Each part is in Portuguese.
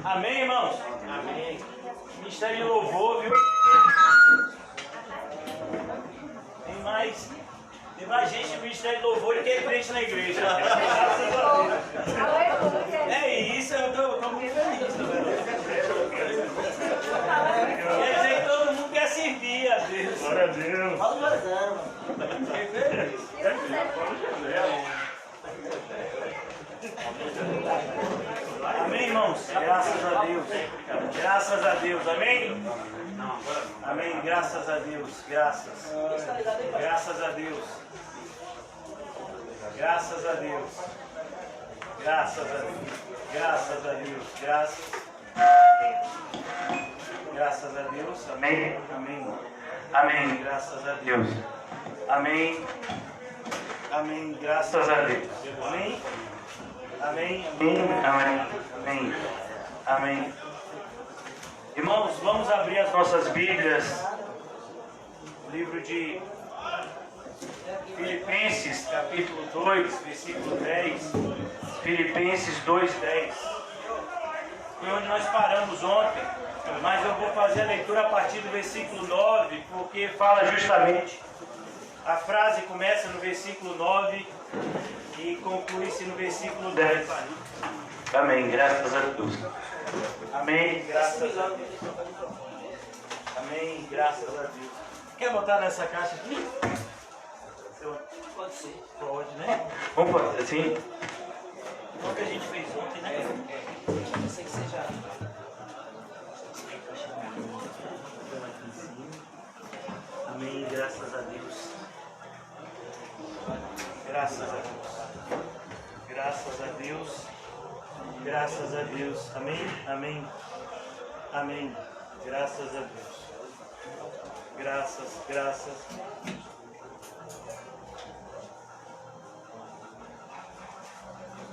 Amém, irmãos? Amém. Ministério de louvor, viu? Tem mais gente no Ministério de Louvor do que crente na igreja. É isso, eu tô muito feliz. Quer dizer que todo mundo quer servir a Deus. Glória a Deus. Fala glória a Deus, mano. Fiquei feliz. Amém, irmãos? Graças a Deus. Graças a Deus. Amém? Amém. Graças a Deus. Graças. Graças a Deus. Graças a Deus. Graças a Deus. Graças a Deus. Graças a Deus. Amém. Amém. Amém. Graças a Deus. Amém. Amém. Graças a Deus. Amém. Amém. Amém. Amém. Amém. Irmãos, vamos abrir as nossas Bíblias. Livro de Filipenses, capítulo 2, versículo 10. Filipenses 2, 10. Foi onde nós paramos ontem, mas eu vou fazer a leitura a partir do versículo 9, porque fala justamente. A frase começa no versículo 9 e conclui-se no versículo 10. Amém, graças a Deus. Amém, graças a Deus. Amém, graças a Deus. Quer botar nessa caixa aqui? Pode ser. Pode, né? Vamos fazer assim? O que a gente fez ontem, né? Eu sei que seja. Amém, graças a Deus. Graças a Deus. Graças a Deus. Graças a Deus. Amém? Amém. Amém. Graças a Deus. Graças.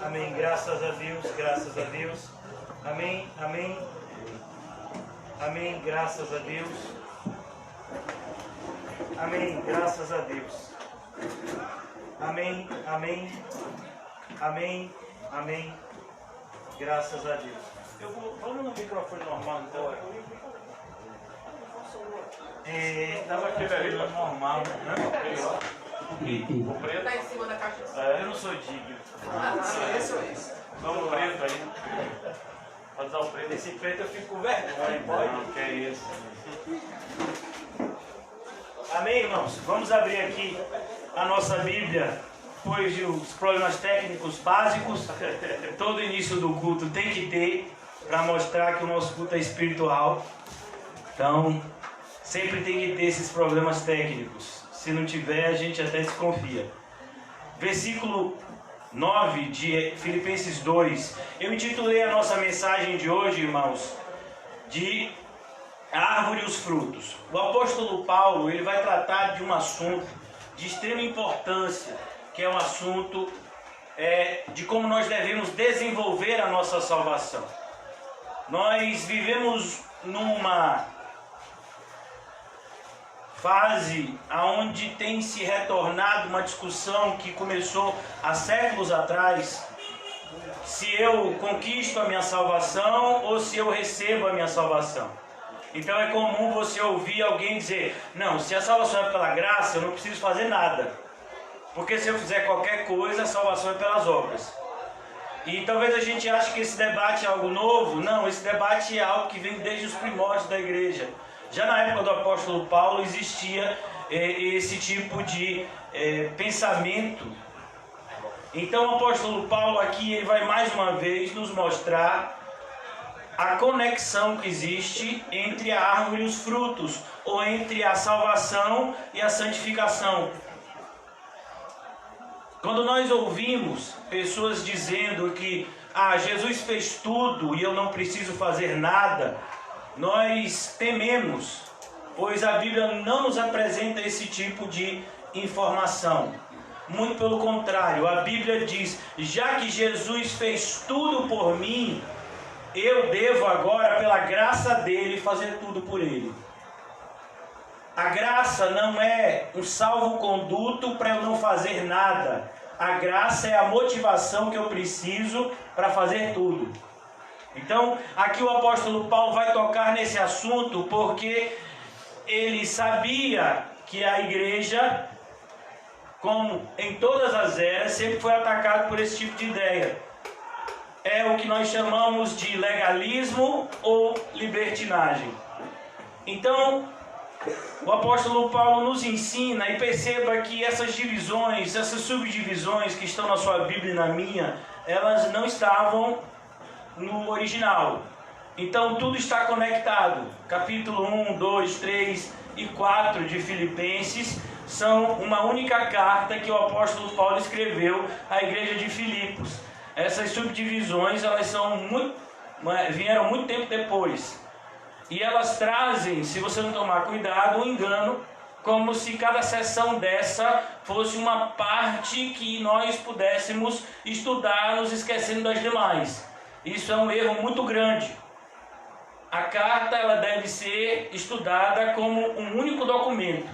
Amém. Graças a Deus. Graças a Deus. Amém. Amém. Amém. Graças a Deus. Amém. Graças a Deus. Amém. Amém. Amém. Amém. Graças a Deus. Vamos no microfone normal então. Estava aquele normal, né? O preto tá em cima da caixa. Eu não sou digno. Esse ou esse? Vamos preto aí. Pode usar o preto. Esse preto eu fico com vergonha, pode? Não, que é isso. Amém, irmãos? Vamos abrir aqui a nossa Bíblia. Depois dos problemas técnicos básicos, todo início do culto tem que ter, para mostrar que o nosso culto é espiritual. Então, sempre tem que ter esses problemas técnicos. Se não tiver, a gente até desconfia. Versículo 9 de Filipenses 2. Eu intitulei a nossa mensagem de hoje, irmãos, de A Árvore e os Frutos. O apóstolo Paulo, ele vai tratar de um assunto de extrema importância, que é um assunto de como nós devemos desenvolver a nossa salvação. Nós vivemos numa fase onde tem se retornado uma discussão que começou há séculos atrás, se eu conquisto a minha salvação ou se eu recebo a minha salvação. Então é comum você ouvir alguém dizer: não, se a salvação é pela graça, eu não preciso fazer nada. Porque se eu fizer qualquer coisa, a salvação é pelas obras. E talvez a gente ache que esse debate é algo novo. Não, esse debate é algo que vem desde os primórdios da igreja. Já na época do apóstolo Paulo existia esse tipo de pensamento. Então o apóstolo Paulo aqui ele vai mais uma vez nos mostrar a conexão que existe entre a árvore e os frutos, ou entre a salvação e a santificação. Quando nós ouvimos pessoas dizendo que Jesus fez tudo e eu não preciso fazer nada, nós tememos, pois a Bíblia não nos apresenta esse tipo de informação. Muito pelo contrário, a Bíblia diz: já que Jesus fez tudo por mim, eu devo agora, pela graça dele, fazer tudo por ele. A graça não é um salvo-conduto para eu não fazer nada. A graça é a motivação que eu preciso para fazer tudo. Então, aqui o apóstolo Paulo vai tocar nesse assunto porque ele sabia que a igreja, como em todas as eras, sempre foi atacado por esse tipo de ideia. É o que nós chamamos de legalismo ou libertinagem. Então, o apóstolo Paulo nos ensina, e perceba que essas divisões, essas subdivisões que estão na sua Bíblia e na minha, elas não estavam no original. Então tudo está conectado. Capítulo 1, 2, 3 e 4 de Filipenses são uma única carta que o apóstolo Paulo escreveu à igreja de Filipos. Essas subdivisões, elas vieram muito tempo depois. E elas trazem, se você não tomar cuidado, um engano, como se cada sessão dessa fosse uma parte que nós pudéssemos estudar, nos esquecendo das demais. Isso é um erro muito grande. A carta, ela deve ser estudada como um único documento.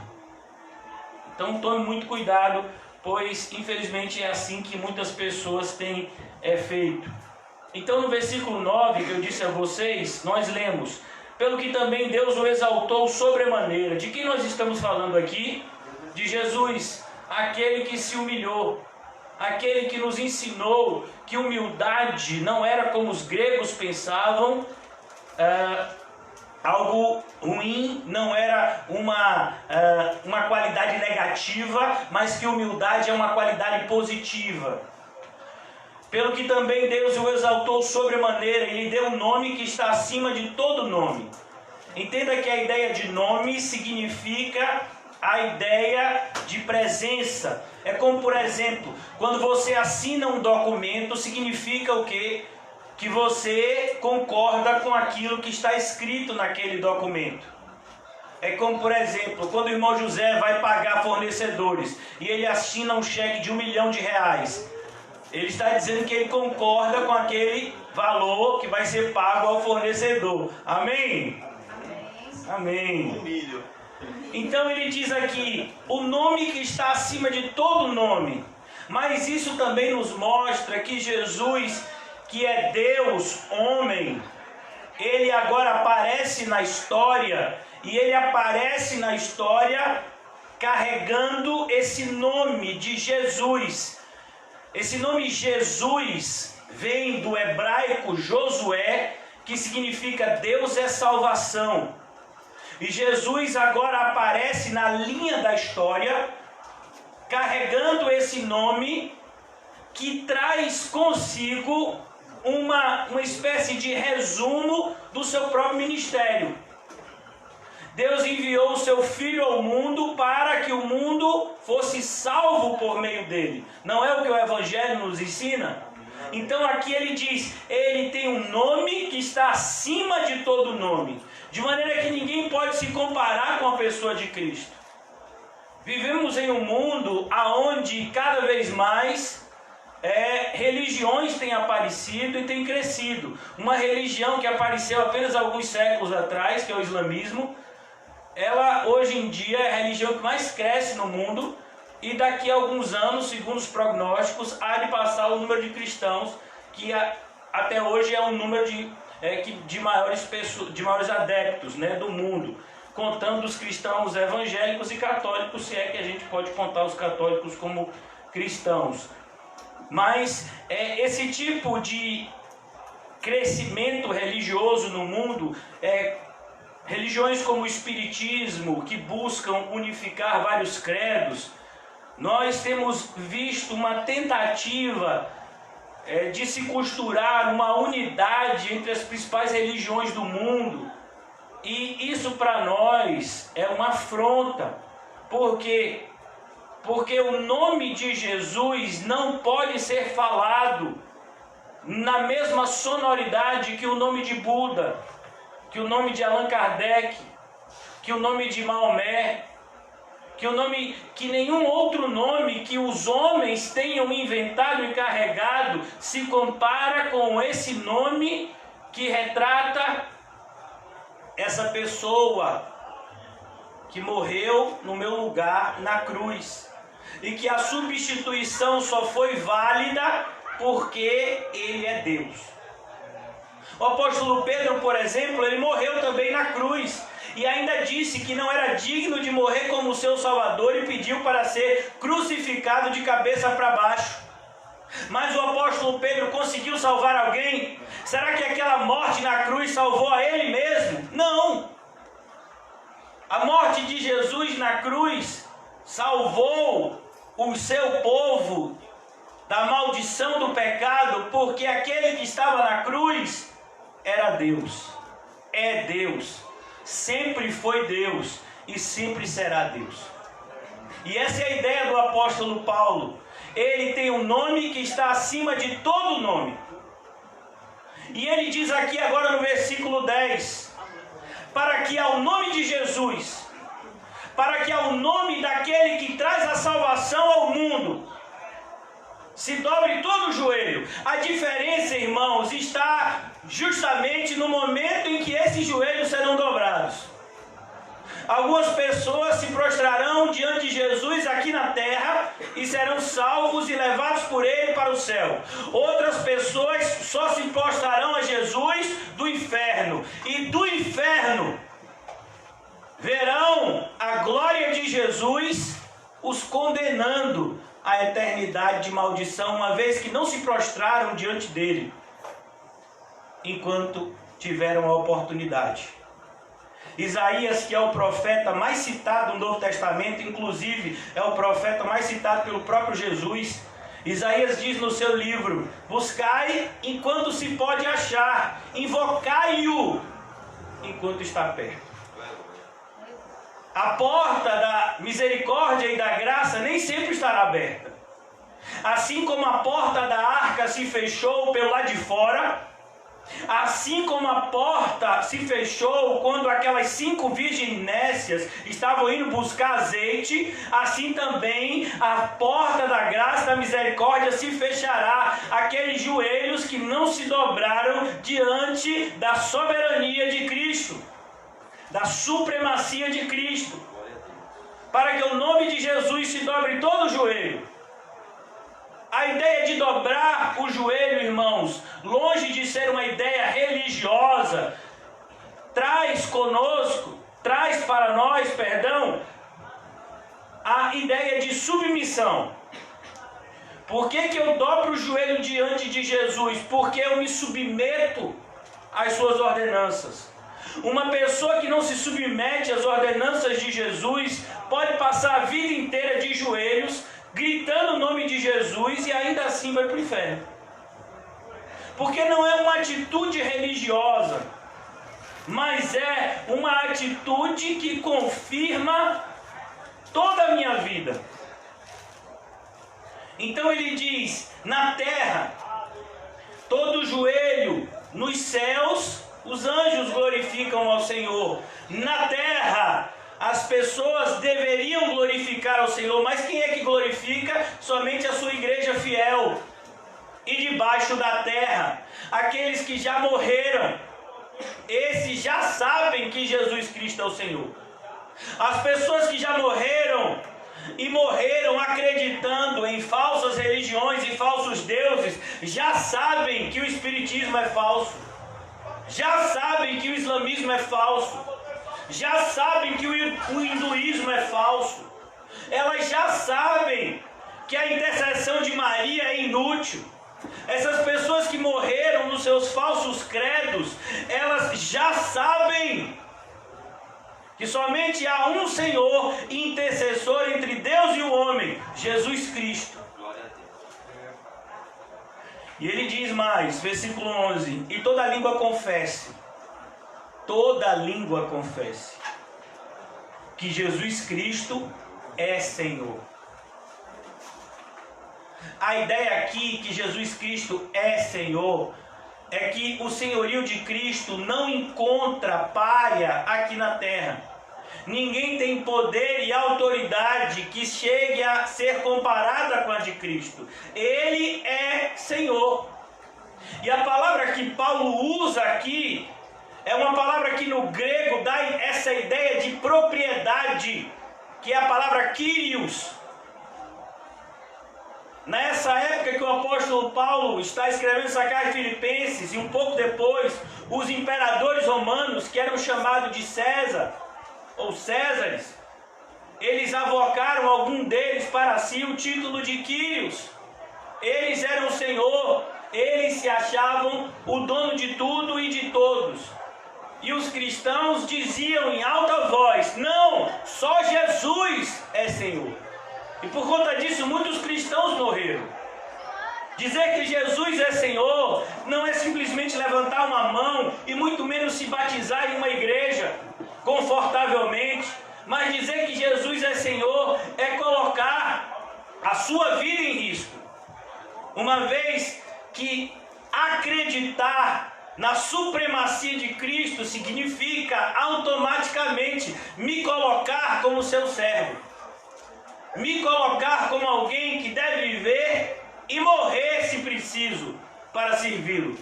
Então tome muito cuidado, pois infelizmente é assim que muitas pessoas têm feito. Então no versículo 9 que eu disse a vocês, nós lemos: pelo que também Deus o exaltou sobremaneira. De quem nós estamos falando aqui? De Jesus, aquele que se humilhou, aquele que nos ensinou que humildade não era como os gregos pensavam, algo ruim, não era uma qualidade negativa, mas que humildade é uma qualidade positiva. Pelo que também Deus o exaltou sobremaneira e lhe deu um nome que está acima de todo nome. Entenda que a ideia de nome significa a ideia de presença. É como, por exemplo, quando você assina um documento, significa o quê? Que você concorda com aquilo que está escrito naquele documento. É como, por exemplo, quando o irmão José vai pagar fornecedores e ele assina um cheque de R$1 milhão. Ele está dizendo que ele concorda com aquele valor que vai ser pago ao fornecedor. Amém? Amém. Então ele diz aqui, o nome que está acima de todo nome. Mas isso também nos mostra que Jesus, que é Deus, homem, ele agora aparece na história, e ele aparece na história carregando esse nome de Jesus. Esse nome Jesus vem do hebraico Josué, que significa Deus é salvação. E Jesus agora aparece na linha da história, carregando esse nome, que traz consigo uma espécie de resumo do seu próprio ministério. Deus enviou o seu Filho ao mundo para que o mundo fosse salvo por meio dele. Não é o que o Evangelho nos ensina? Então aqui ele diz, ele tem um nome que está acima de todo nome, de maneira que ninguém pode se comparar com a pessoa de Cristo. Vivemos em um mundo onde cada vez mais religiões têm aparecido e têm crescido. Uma religião que apareceu apenas alguns séculos atrás, que é o islamismo, ela hoje em dia é a religião que mais cresce no mundo, e daqui a alguns anos, segundo os prognósticos, há de passar o número de cristãos, que até hoje é um número de maiores adeptos, né, do mundo, contando os cristãos evangélicos e católicos, se é que a gente pode contar os católicos como cristãos. Mas esse tipo de crescimento religioso no mundo, religiões como o Espiritismo, que buscam unificar vários credos, nós temos visto uma tentativa de se costurar uma unidade entre as principais religiões do mundo. E isso para nós é uma afronta. Por quê? Porque o nome de Jesus não pode ser falado na mesma sonoridade que o nome de Buda, que o nome de Allan Kardec, que o nome de Maomé, que nenhum outro nome que os homens tenham inventado e carregado se compara com esse nome que retrata essa pessoa que morreu no meu lugar na cruz, e que a substituição só foi válida porque ele é Deus. O apóstolo Pedro, por exemplo, ele morreu também na cruz. E ainda disse que não era digno de morrer como seu Salvador e pediu para ser crucificado de cabeça para baixo. Mas o apóstolo Pedro conseguiu salvar alguém? Será que aquela morte na cruz salvou a ele mesmo? Não! A morte de Jesus na cruz salvou o seu povo da maldição do pecado, porque aquele que estava na cruz era Deus, é Deus, sempre foi Deus e sempre será Deus. E essa é a ideia do apóstolo Paulo. Ele tem um nome que está acima de todo nome. E ele diz aqui agora no versículo 10: para que ao nome de Jesus, para que ao nome daquele que traz a salvação ao mundo, se dobre todo o joelho. A diferença, irmãos, está justamente no momento em que esses joelhos serão dobrados. Algumas pessoas se prostrarão diante de Jesus aqui na terra e serão salvos e levados por Ele para o céu. Outras pessoas só se prostrarão a Jesus do inferno. E do inferno verão a glória de Jesus os condenando à eternidade de maldição, uma vez que não se prostraram diante dele enquanto tiveram a oportunidade. Isaías, que é o profeta mais citado no Novo Testamento, inclusive é o profeta mais citado pelo próprio Jesus. Isaías diz no seu livro: buscai enquanto se pode achar, invocai-o enquanto está perto. A porta da misericórdia e da graça nem sempre estará aberta. Assim como a porta da arca se fechou pelo lado de fora, assim como a porta se fechou quando aquelas 5 virgens nécias estavam indo buscar azeite, assim também a porta da graça e da misericórdia se fechará aqueles joelhos que não se dobraram diante da soberania de Cristo, da supremacia de Cristo, para que o nome de Jesus se dobre todo o joelho. A ideia de dobrar o joelho, irmãos, longe de ser uma ideia religiosa, traz para nós, a ideia de submissão. Por que eu dobro o joelho diante de Jesus? Porque eu me submeto às suas ordenanças. Uma pessoa que não se submete às ordenanças de Jesus pode passar a vida inteira de joelhos, gritando o nome de Jesus e ainda assim vai para o inferno. Porque não é uma atitude religiosa, mas é uma atitude que confirma toda a minha vida. Então ele diz: na terra, todo joelho, nos céus, os anjos glorificam ao Senhor. Na terra, as pessoas deveriam glorificar ao Senhor, mas quem é que glorifica? Somente a sua igreja fiel. E debaixo da terra, aqueles que já morreram, esses já sabem que Jesus Cristo é o Senhor. As pessoas que já morreram e morreram acreditando em falsas religiões e falsos deuses, já sabem que o espiritismo é falso, já sabem que o islamismo é falso, já sabem que o hinduísmo é falso, elas já sabem que a intercessão de Maria é inútil. Essas pessoas que morreram nos seus falsos credos, elas já sabem que somente há um Senhor intercessor entre Deus e o homem, Jesus Cristo. E ele diz mais, versículo 11: e toda língua confesse, que Jesus Cristo é Senhor. A ideia aqui que Jesus Cristo é Senhor é que o senhorio de Cristo não encontra párea aqui na terra. Ninguém tem poder e autoridade que chegue a ser comparada com a de Cristo. Ele é Senhor. E a palavra que Paulo usa aqui é uma palavra que no grego dá essa ideia de propriedade, que é a palavra Kyrios. Nessa época que o apóstolo Paulo está escrevendo essa carta de Filipenses, e um pouco depois, os imperadores romanos, que eram chamados de César, ou Césares, eles avocaram algum deles para si o título de Quírios. Eles eram o Senhor, eles se achavam o dono de tudo e de todos. E os cristãos diziam em alta voz: não, só Jesus é Senhor. E por conta disso muitos cristãos morreram. Dizer que Jesus é Senhor não é simplesmente levantar uma mão e muito menos se batizar em uma igreja confortavelmente, mas dizer que Jesus é Senhor é colocar a sua vida em risco. Uma vez que acreditar na supremacia de Cristo significa automaticamente me colocar como seu servo, me colocar como alguém que deve viver e morrer se preciso para servi-lo.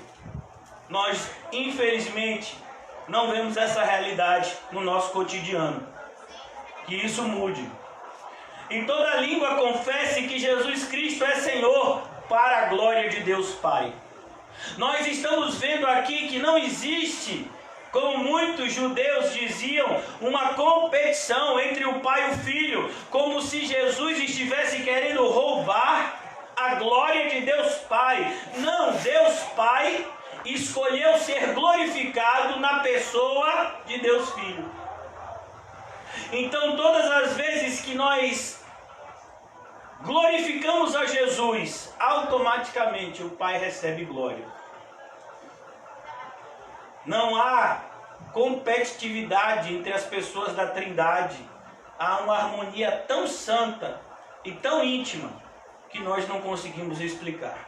Nós, infelizmente, não vemos essa realidade no nosso cotidiano. Que isso mude. Em toda língua confesse que Jesus Cristo é Senhor, para a glória de Deus Pai. Nós estamos vendo aqui que não existe, como muitos judeus diziam, uma competição entre o Pai e o Filho, como se Jesus estivesse querendo roubar a glória de Deus Pai. Não, Deus Pai escolheu ser glorificado na pessoa de Deus Filho. Então, todas as vezes que nós glorificamos a Jesus, automaticamente o Pai recebe glória. Não há competitividade entre as pessoas da Trindade. Há uma harmonia tão santa e tão íntima que nós não conseguimos explicar,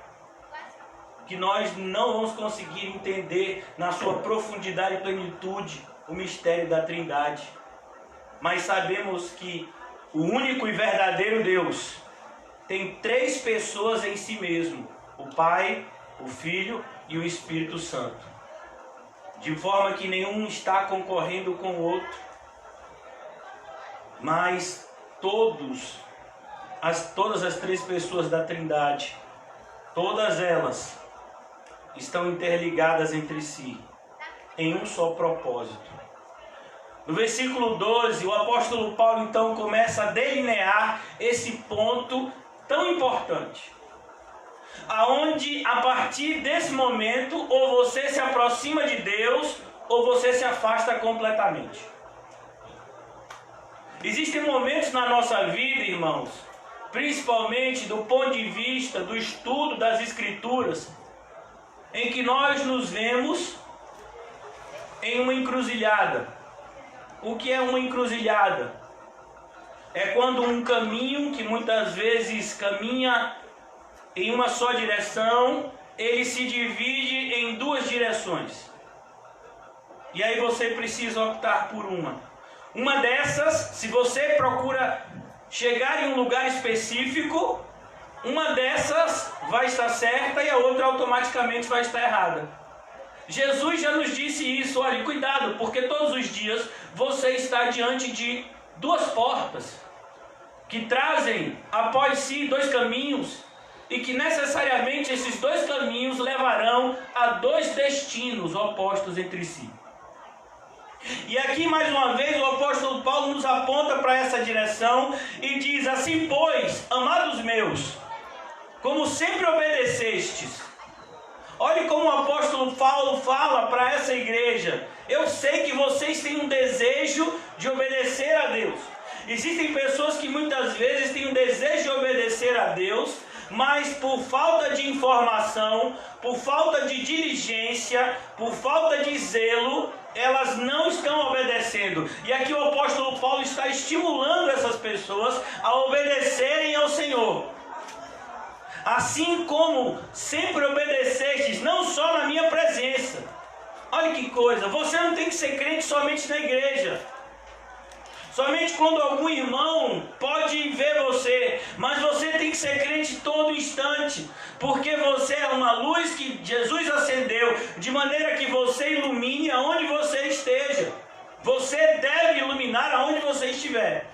que nós não vamos conseguir entender na sua profundidade e plenitude o mistério da Trindade. Mas sabemos que o único e verdadeiro Deus tem três pessoas em si mesmo: o Pai, o Filho e o Espírito Santo. De forma que nenhum está concorrendo com o outro, mas todas as três pessoas da Trindade, todas elas estão interligadas entre si, em um só propósito. No versículo 12, o apóstolo Paulo então começa a delinear esse ponto tão importante, aonde a partir desse momento ou você se aproxima de Deus ou você se afasta completamente. Existem momentos na nossa vida, irmãos, principalmente do ponto de vista do estudo das Escrituras, em que nós nos vemos em uma encruzilhada. O que é uma encruzilhada? É quando um caminho que muitas vezes caminha em uma só direção, ele se divide em duas direções. E aí você precisa optar por uma. Uma dessas, se você procura chegar em um lugar específico, uma dessas vai estar certa e a outra automaticamente vai estar errada. Jesus já nos disse isso: olha, cuidado, porque todos os dias você está diante de duas portas que trazem após si dois caminhos e que necessariamente esses dois caminhos levarão a dois destinos opostos entre si. E aqui mais uma vez o apóstolo Paulo nos aponta para essa direção e diz: assim pois, amados meus, como sempre obedecestes. Olhe como o apóstolo Paulo fala para essa igreja: eu sei que vocês têm um desejo de obedecer a Deus. Existem pessoas que muitas vezes têm um desejo de obedecer a Deus, mas por falta de informação, por falta de diligência, por falta de zelo, elas não estão obedecendo. E aqui o apóstolo Paulo está estimulando essas pessoas a obedecerem ao Senhor. Assim como sempre obedecestes, não só na minha presença. Olha que coisa, você não tem que ser crente somente na igreja, somente quando algum irmão pode ver você, mas você tem que ser crente todo instante, porque você é uma luz que Jesus acendeu, de maneira que você ilumine aonde você esteja. Você deve iluminar aonde você estiver.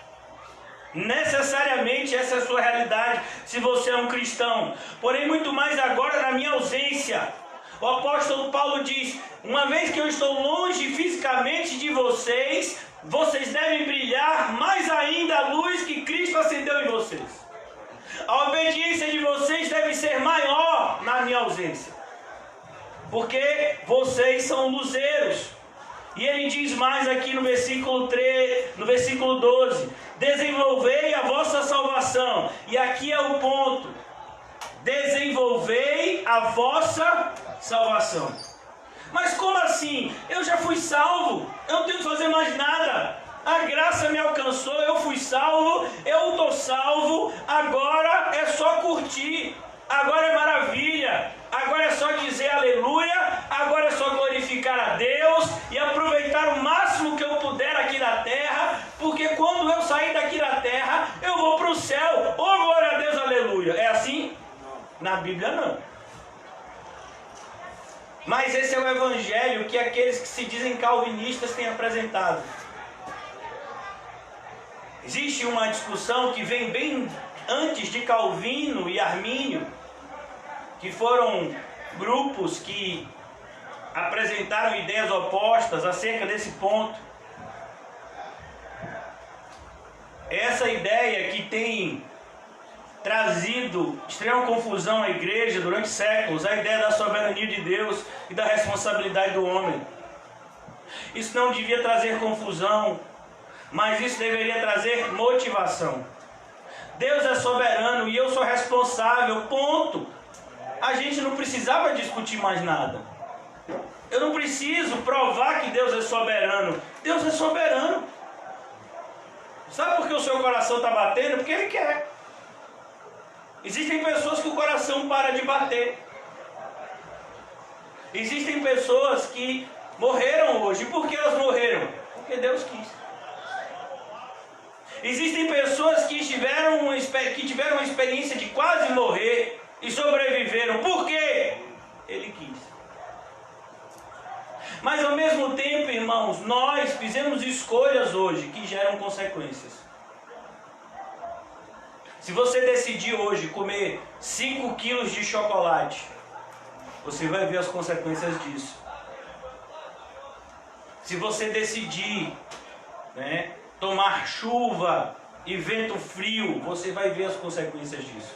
Necessariamente essa é a sua realidade se você é um cristão. Porém, muito mais agora na minha ausência. O apóstolo Paulo diz: uma vez que eu estou longe fisicamente de vocês, vocês devem brilhar mais ainda a luz que Cristo acendeu em vocês. A obediência de vocês deve ser maior na minha ausência, porque vocês são luzeiros. E ele diz mais aqui no versículo 12: desenvolvei a vossa salvação. E aqui é o ponto: desenvolvei a vossa salvação. Mas como assim? Eu já fui salvo, eu não tenho que fazer mais nada. A graça me alcançou, eu fui salvo, eu estou salvo, agora é só curtir, agora é maravilha, agora é só dizer aleluia, agora é só glorificar a Deus e aproveitar o máximo que eu puder aqui na terra, porque quando eu sair daqui da terra, eu vou para o céu. Oh, glória a Deus, aleluia. É assim? Na Bíblia não. Mas esse é o evangelho que aqueles que se dizem calvinistas têm apresentado. Existe uma discussão que vem bem antes de Calvino e Armínio, que foram grupos que apresentaram ideias opostas acerca desse ponto. Essa ideia que tem trazido extrema confusão à igreja durante séculos, a ideia da soberania de Deus e da responsabilidade do homem. Isso não devia trazer confusão, mas isso deveria trazer motivação. Deus é soberano e eu sou responsável, ponto. A gente não precisava discutir mais nada. Eu não preciso provar que Deus é soberano. Deus é soberano. Sabe por que o seu coração está batendo? Porque Ele quer. Existem pessoas que o coração para de bater. Existem pessoas que morreram hoje. E por que elas morreram? Porque Deus quis. Existem pessoas que tiveram uma experiência de quase morrer e sobreviveram. Por quê? Ele quis. Mas ao mesmo tempo, irmãos, nós fizemos escolhas hoje que geram consequências. Se você decidir hoje comer 5 quilos de chocolate, você vai ver as consequências disso. Se você decidir, tomar chuva e vento frio, você vai ver as consequências disso.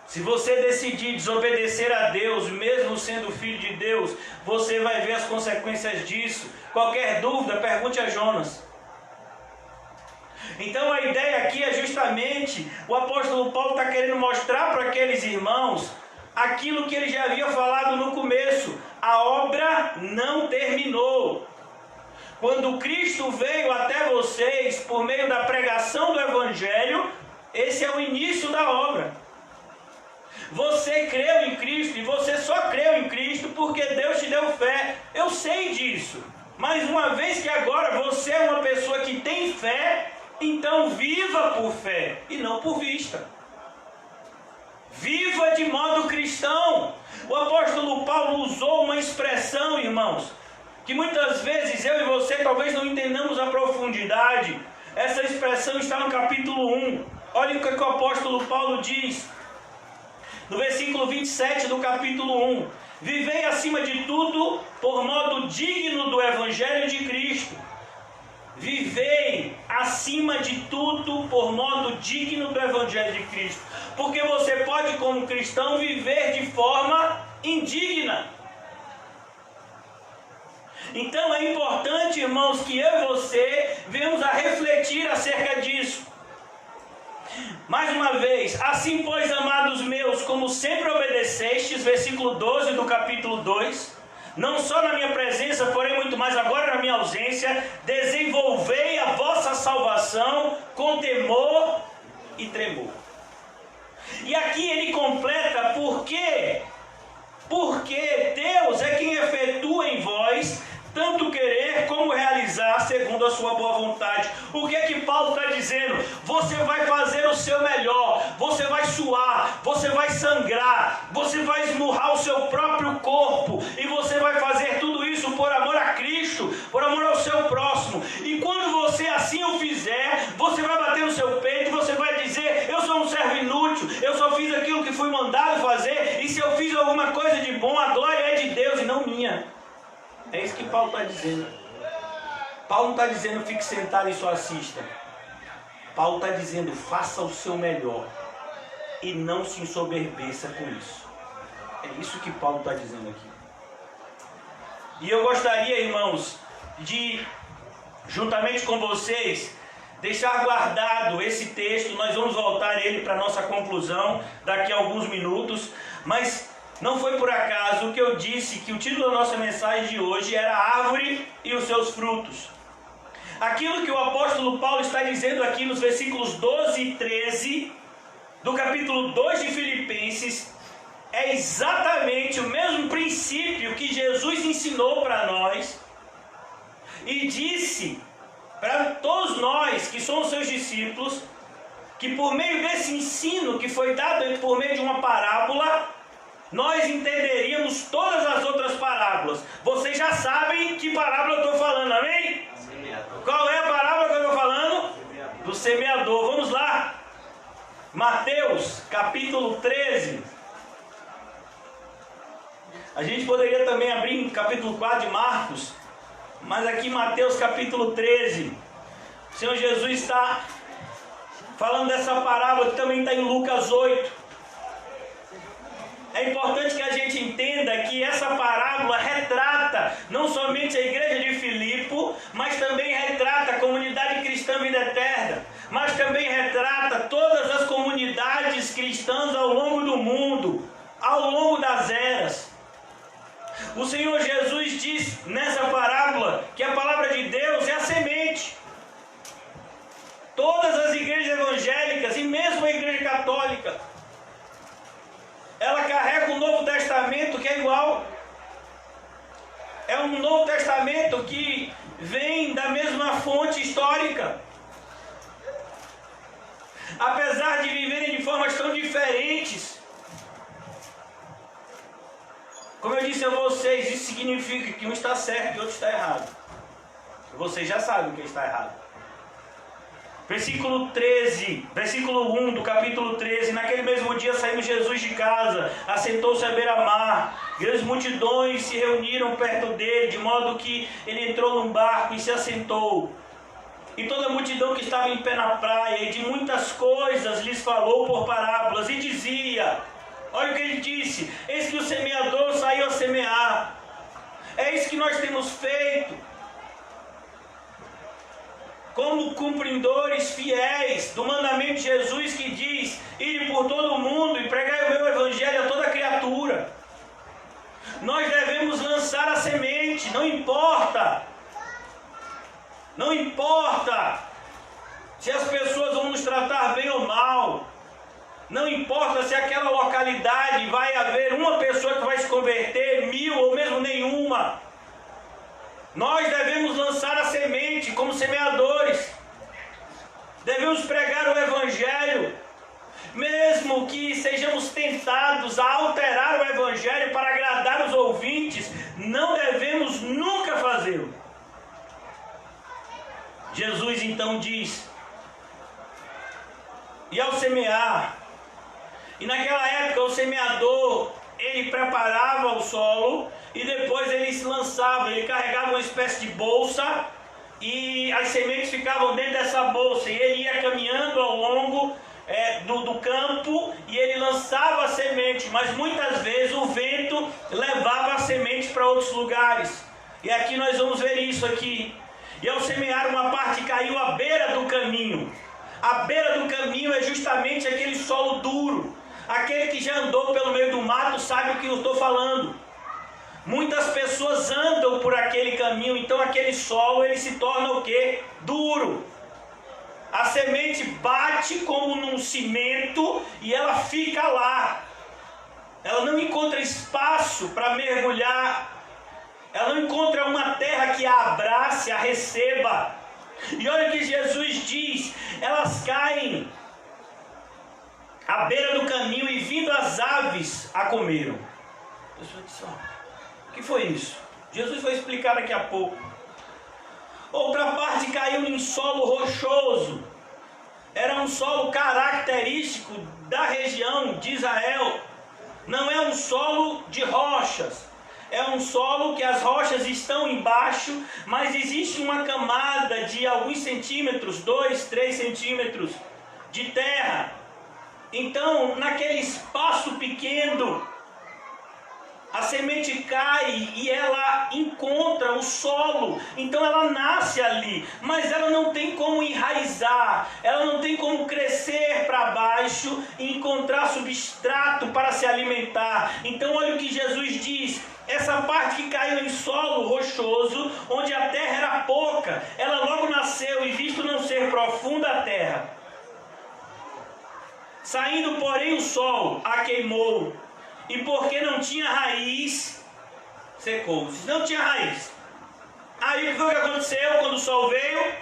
Se você decidir desobedecer a Deus, mesmo sendo filho de Deus, você vai ver as consequências disso. Qualquer dúvida, pergunte a Jonas. Então a ideia aqui é justamente, o apóstolo Paulo está querendo mostrar para aqueles irmãos aquilo que ele já havia falado no começo: a obra não terminou. Quando Cristo veio até vocês por meio da pregação do Evangelho, esse é o início da obra. Você creu em Cristo e você só creu em Cristo porque Deus te deu fé. Eu sei disso. Mas uma vez que agora você é uma pessoa que tem fé, então viva por fé e não por vista. Viva de modo cristão. O apóstolo Paulo usou uma expressão, irmãos, que muitas vezes eu e você talvez não entendamos a profundidade. Essa expressão está no capítulo 1. Olha o que o apóstolo Paulo diz. No versículo 27 do capítulo 1. Vivei acima de tudo por modo digno do Evangelho de Cristo. Vivei acima de tudo por modo digno do Evangelho de Cristo. Porque você pode, como cristão, viver de forma indigna. Então é importante, irmãos, que eu e você venhamos a refletir acerca disso. Mais uma vez: assim pois, amados meus, como sempre obedecestes, versículo 12 do capítulo 2, não só na minha presença, porém muito mais agora na minha ausência, desenvolvei a vossa salvação com temor e tremor. E aqui ele completa: por quê? Porque Deus é quem efetua em vós tanto querer como realizar segundo a sua boa vontade. O que é que Paulo está dizendo? Você vai fazer o seu melhor, você vai suar, você vai sangrar, você vai esmurrar o seu próprio corpo, e você vai fazer tudo isso por amor a Cristo, por amor ao seu próximo. E quando você assim eu fizer, você vai bater no seu peito, você vai dizer, eu sou um servo inútil, eu só fiz aquilo que fui mandado fazer, e se eu fiz alguma coisa de bom, a glória é de Deus e não minha. É isso que Paulo está dizendo. Paulo não está dizendo, fique sentado e só assista. Paulo está dizendo, faça o seu melhor e não se ensoberbeça com isso. É isso que Paulo está dizendo aqui. E eu gostaria, irmãos, de, juntamente com vocês, deixar guardado esse texto. Nós vamos voltar a ele para a nossa conclusão daqui a alguns minutos. Mas não foi por acaso que eu disse que o título da nossa mensagem de hoje era a árvore e os seus frutos. Aquilo que o apóstolo Paulo está dizendo aqui nos versículos 12 e 13 do capítulo 2 de Filipenses é exatamente o mesmo princípio que Jesus ensinou para nós e disse para todos nós que somos seus discípulos, que por meio desse ensino que foi dado por meio de uma parábola, nós entenderíamos todas as outras parábolas. Vocês já sabem que parábola eu estou falando, amém? Qual é a parábola que eu estou falando? Do semeador. Vamos lá. Mateus, capítulo 13. A gente poderia também abrir em capítulo 4 de Marcos, mas aqui em Mateus, capítulo 13, o Senhor Jesus está falando dessa parábola que também está em Lucas 8. É importante que a gente entenda que essa parábola retrata não somente a igreja de Filipe, mas também retrata a comunidade cristã Vida Eterna, mas também retrata todas as comunidades cristãs ao longo do mundo, ao longo das eras. O Senhor Jesus diz nessa parábola que a palavra de Deus é a semente. Todas as igrejas evangélicas e mesmo a igreja católica, ela carrega o Novo Testamento que é igual. É um Novo Testamento que vem da mesma fonte histórica. Apesar de viverem de formas tão diferentes, como eu disse a vocês, isso significa que um está certo e o outro está errado. Vocês já sabem o que está errado. Versículo 13, versículo 1 do capítulo 13. Naquele mesmo dia saiu Jesus de casa, assentou-se à beira-mar. Grandes multidões se reuniram perto dele, de modo que ele entrou num barco e se assentou. E toda a multidão que estava em pé na praia, e de muitas coisas lhes falou por parábolas, e dizia, olha o que ele disse, eis que o semeador saiu a semear. É isso que nós temos feito. Como cumpridores fiéis do mandamento de Jesus que diz, ide por todo o mundo e pregai o meu evangelho a toda criatura. Nós devemos lançar a semente, não importa se as pessoas vão nos tratar bem ou mal, não importa se aquela localidade vai haver uma pessoa que vai se converter, 1000 ou mesmo nenhuma. Nós devemos lançar a semente como semeadores. Devemos pregar o evangelho, mesmo que sejamos tentados a alterar o evangelho para agradar os ouvintes, não devemos nunca fazê-lo. Jesus então diz, e ao semear, e naquela época o semeador, ele preparava o solo e depois ele se lançava, ele carregava uma espécie de bolsa e as sementes ficavam dentro dessa bolsa e ele ia caminhando ao longo do campo e ele lançava a semente, mas muitas vezes o vento levava a semente para outros lugares. E aqui nós vamos ver isso aqui. E ao semear, uma parte caiu à beira do caminho. A beira do caminho é justamente aquele solo duro. Aquele que já andou pelo meio do mato sabe o que eu estou falando. Muitas pessoas andam por aquele caminho, então aquele solo ele se torna o quê? Duro. A semente bate como num cimento e ela fica lá. Ela não encontra espaço para mergulhar. Ela não encontra uma terra que a abrace, a receba. E olha o que Jesus diz, elas caem à beira do caminho e vindo as aves a comeram. O que foi isso? Jesus vai explicar daqui a pouco. Outra parte caiu em solo rochoso. Era um solo característico da região de Israel. Não é um solo de rochas. É um solo que as rochas estão embaixo, mas existe uma camada de alguns centímetros, 2, 3 centímetros de terra. Então, naquele espaço pequeno, a semente cai e ela encontra o solo, então ela nasce ali, mas ela não tem como enraizar, ela não tem como crescer para baixo e encontrar substrato para se alimentar. Então olha o que Jesus diz: essa parte que caiu em solo rochoso, onde a terra era pouca, ela logo nasceu e, visto não ser profunda a terra, saindo porém o sol, a queimou. E porque não tinha raiz, secou-se. Não tinha raiz. Aí o que foi que aconteceu quando o sol veio?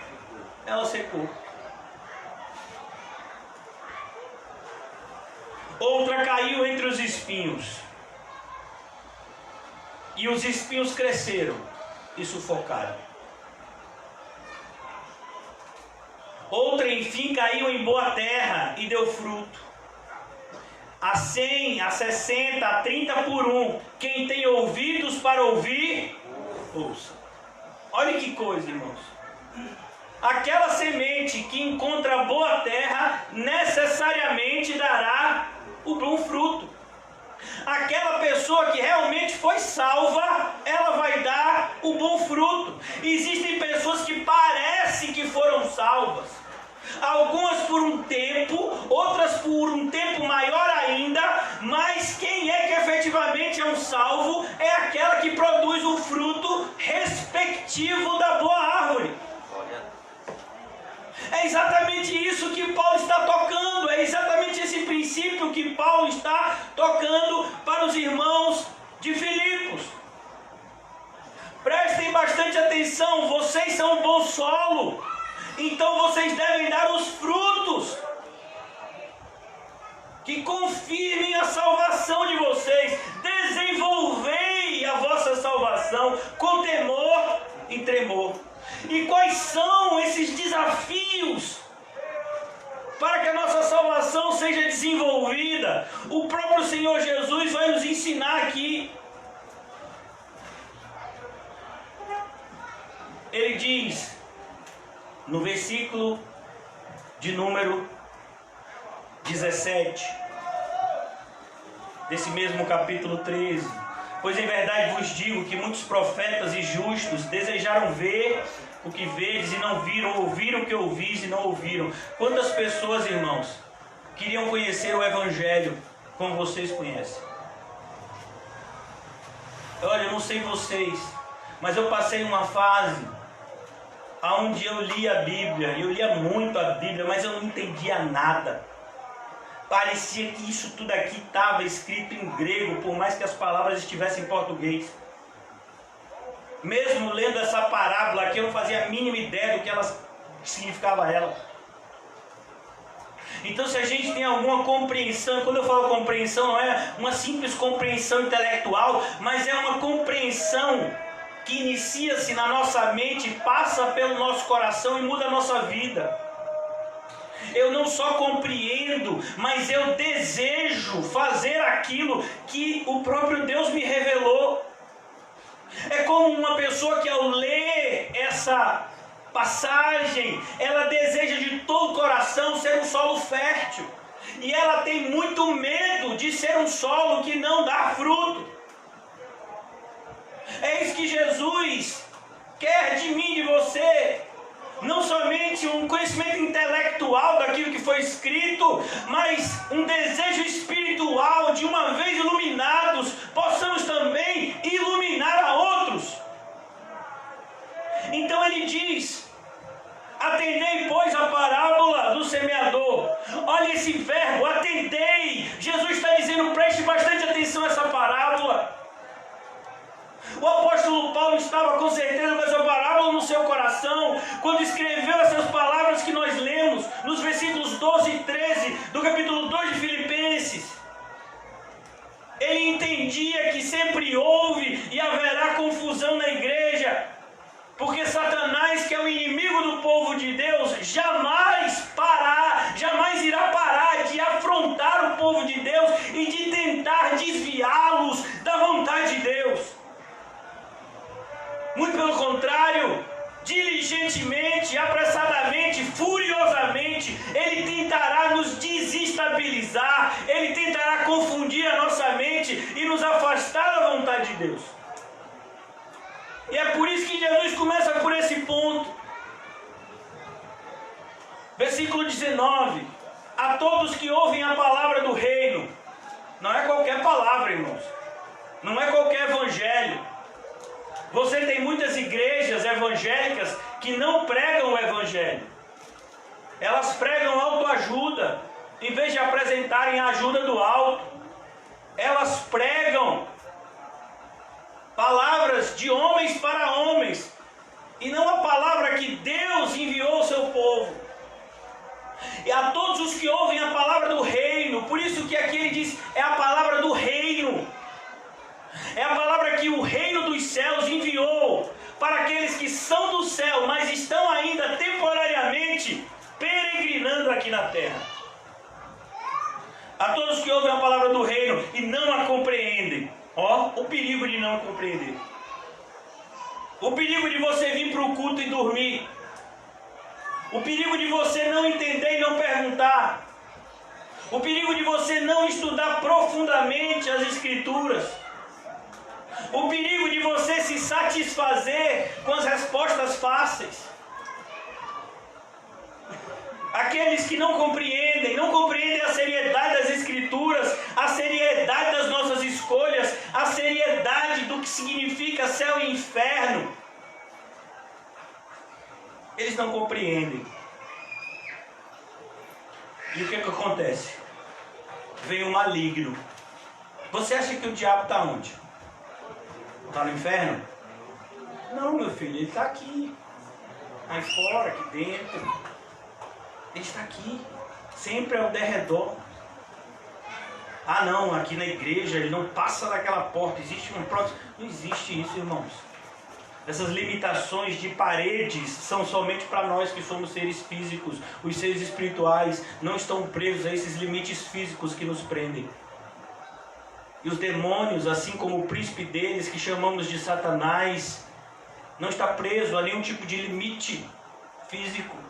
Ela secou. Outra caiu entre os espinhos. E os espinhos cresceram e sufocaram. Outra, enfim, caiu em boa terra e deu fruto. A 100, a 60, a 30 por 1. Quem tem ouvidos para ouvir, ouça. Olha que coisa, irmãos. Aquela semente que encontra boa terra necessariamente dará o bom fruto. Aquela pessoa que realmente foi salva, ela vai dar o bom fruto. Existem pessoas que parecem que foram salvas. Algumas por um tempo, outras por um tempo maior ainda, mas quem é que efetivamente é um salvo é aquela que produz o fruto respectivo da boa árvore. É exatamente isso que Paulo está tocando, é exatamente esse princípio que Paulo está tocando para os irmãos de Filipos. Prestem bastante atenção, vocês são um bom solo. Então vocês devem dar os frutos que confirmem a salvação de vocês. Desenvolvei a vossa salvação com temor e tremor. E quais são esses desafios para que a nossa salvação seja desenvolvida? O próprio Senhor Jesus vai nos ensinar aqui. Ele diz no versículo de número 17, desse mesmo capítulo 13: pois em verdade vos digo que muitos profetas e justos desejaram ver o que vedes e não viram, ouviram o que ouvis e não ouviram. Quantas pessoas, irmãos, queriam conhecer o Evangelho como vocês conhecem? Olha, eu não sei vocês, mas eu passei uma fase onde eu lia a Bíblia, eu lia muito a Bíblia, mas eu não entendia nada. Parecia que isso tudo aqui estava escrito em grego, por mais que as palavras estivessem em português. Mesmo lendo essa parábola aqui, eu não fazia a mínima ideia do que significava ela. Então, se a gente tem alguma compreensão, quando eu falo compreensão, não é uma simples compreensão intelectual, mas é uma compreensão que inicia-se na nossa mente, passa pelo nosso coração e muda a nossa vida. Eu não só compreendo, mas eu desejo fazer aquilo que o próprio Deus me revelou. É como uma pessoa que, ao ler essa passagem, ela deseja de todo o coração ser um solo fértil, e ela tem muito medo de ser um solo que não dá fruto. É isso que Jesus quer de mim, de você. Não somente um conhecimento intelectual daquilo que foi escrito, mas um desejo espiritual de, uma vez iluminados, possamos também iluminar a outros. Então ele diz: atendei, pois, a parábola do semeador. Olha esse verbo, atendei. Jesus está dizendo, preste bastante atenção a essa parábola. O apóstolo Paulo estava com certeza com essa parábola no seu coração, quando escreveu essas palavras que nós lemos nos versículos 12 e 13 do capítulo 2 de Filipenses. Ele entendia que sempre houve e haverá confusão na igreja. Porque Satanás, que é o inimigo do povo de Deus, jamais irá parar de afrontar o povo de Deus e de tentar desviá-los da vontade de Deus. Muito pelo contrário, diligentemente, apressadamente, furiosamente, ele tentará nos desestabilizar, ele tentará confundir a nossa mente e nos afastar da vontade de Deus. E é por isso que Jesus começa por esse ponto. Versículo 19. A todos que ouvem a palavra do reino. Não é qualquer palavra, irmãos. Não é qualquer evangelho. Você tem muitas igrejas evangélicas que não pregam o evangelho. Elas pregam autoajuda, em vez de apresentarem a ajuda do alto. Elas pregam palavras de homens para homens, e não a palavra que Deus enviou ao seu povo. E a todos os que ouvem a palavra do reino, por isso que aqui ele diz, é a palavra do reino. É a palavra que o reino dos céus enviou para aqueles que são do céu, mas estão ainda temporariamente peregrinando aqui na terra. A todos que ouvem a palavra do reino e não a compreendem. Ó, o perigo de não compreender. O perigo de você vir para o culto e dormir. O perigo de você não entender e não perguntar. O perigo de você não estudar profundamente as Escrituras. O perigo de você se satisfazer com as respostas fáceis. Aqueles que não compreendem a seriedade das Escrituras, a seriedade das nossas escolhas, a seriedade do que significa céu e inferno. Eles não compreendem. E o que acontece? Vem o maligno. Você acha que o diabo está onde? Está no inferno? Não, meu filho, ele está aqui. Aí fora, aqui dentro. Ele está aqui, sempre ao derredor. Ah não, aqui na igreja ele não passa daquela porta, existe um próximo. Não existe isso, irmãos. Essas limitações de paredes são somente para nós que somos seres físicos. Os seres espirituais não estão presos a esses limites físicos que nos prendem. E os demônios, assim como o príncipe deles, que chamamos de Satanás, não está preso a nenhum tipo de limite físico.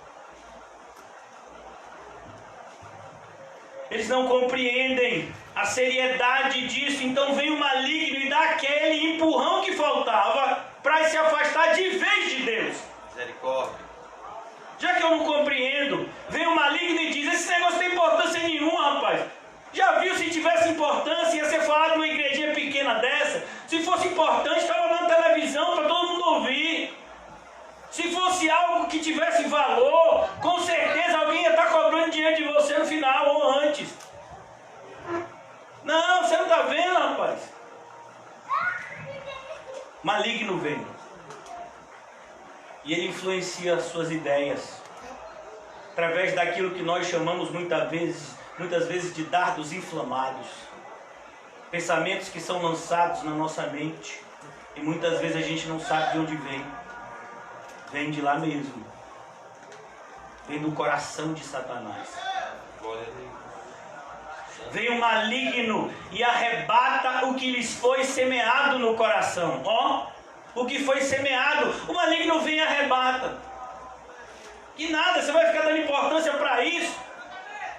Eles não compreendem a seriedade disso, então vem o maligno e dá aquele empurrão que faltava para se afastar de vez de Deus. Misericórdia. Já que eu não compreendo, vem o maligno e diz, esse negócio não tem importância nenhuma, rapaz. Já viu, se tivesse importância, ia ser falado numa igrejinha pequena dessa. Se fosse importante, estava na televisão para todo mundo ouvir. Se fosse algo que tivesse valor, com certeza alguém ia estar cobrando dinheiro de você no final ou antes. Não, você não está vendo, rapaz. Maligno vem. E ele influencia as suas ideias. Através daquilo que nós chamamos muitas vezes de dardos inflamados. Pensamentos que são lançados na nossa mente. E muitas vezes a gente não sabe de onde vem. Vem de lá mesmo. Vem do coração de Satanás. Vem o maligno e arrebata o que lhes foi semeado no coração. Ó, o que foi semeado, o maligno vem e arrebata. Que nada, você vai ficar dando importância para isso?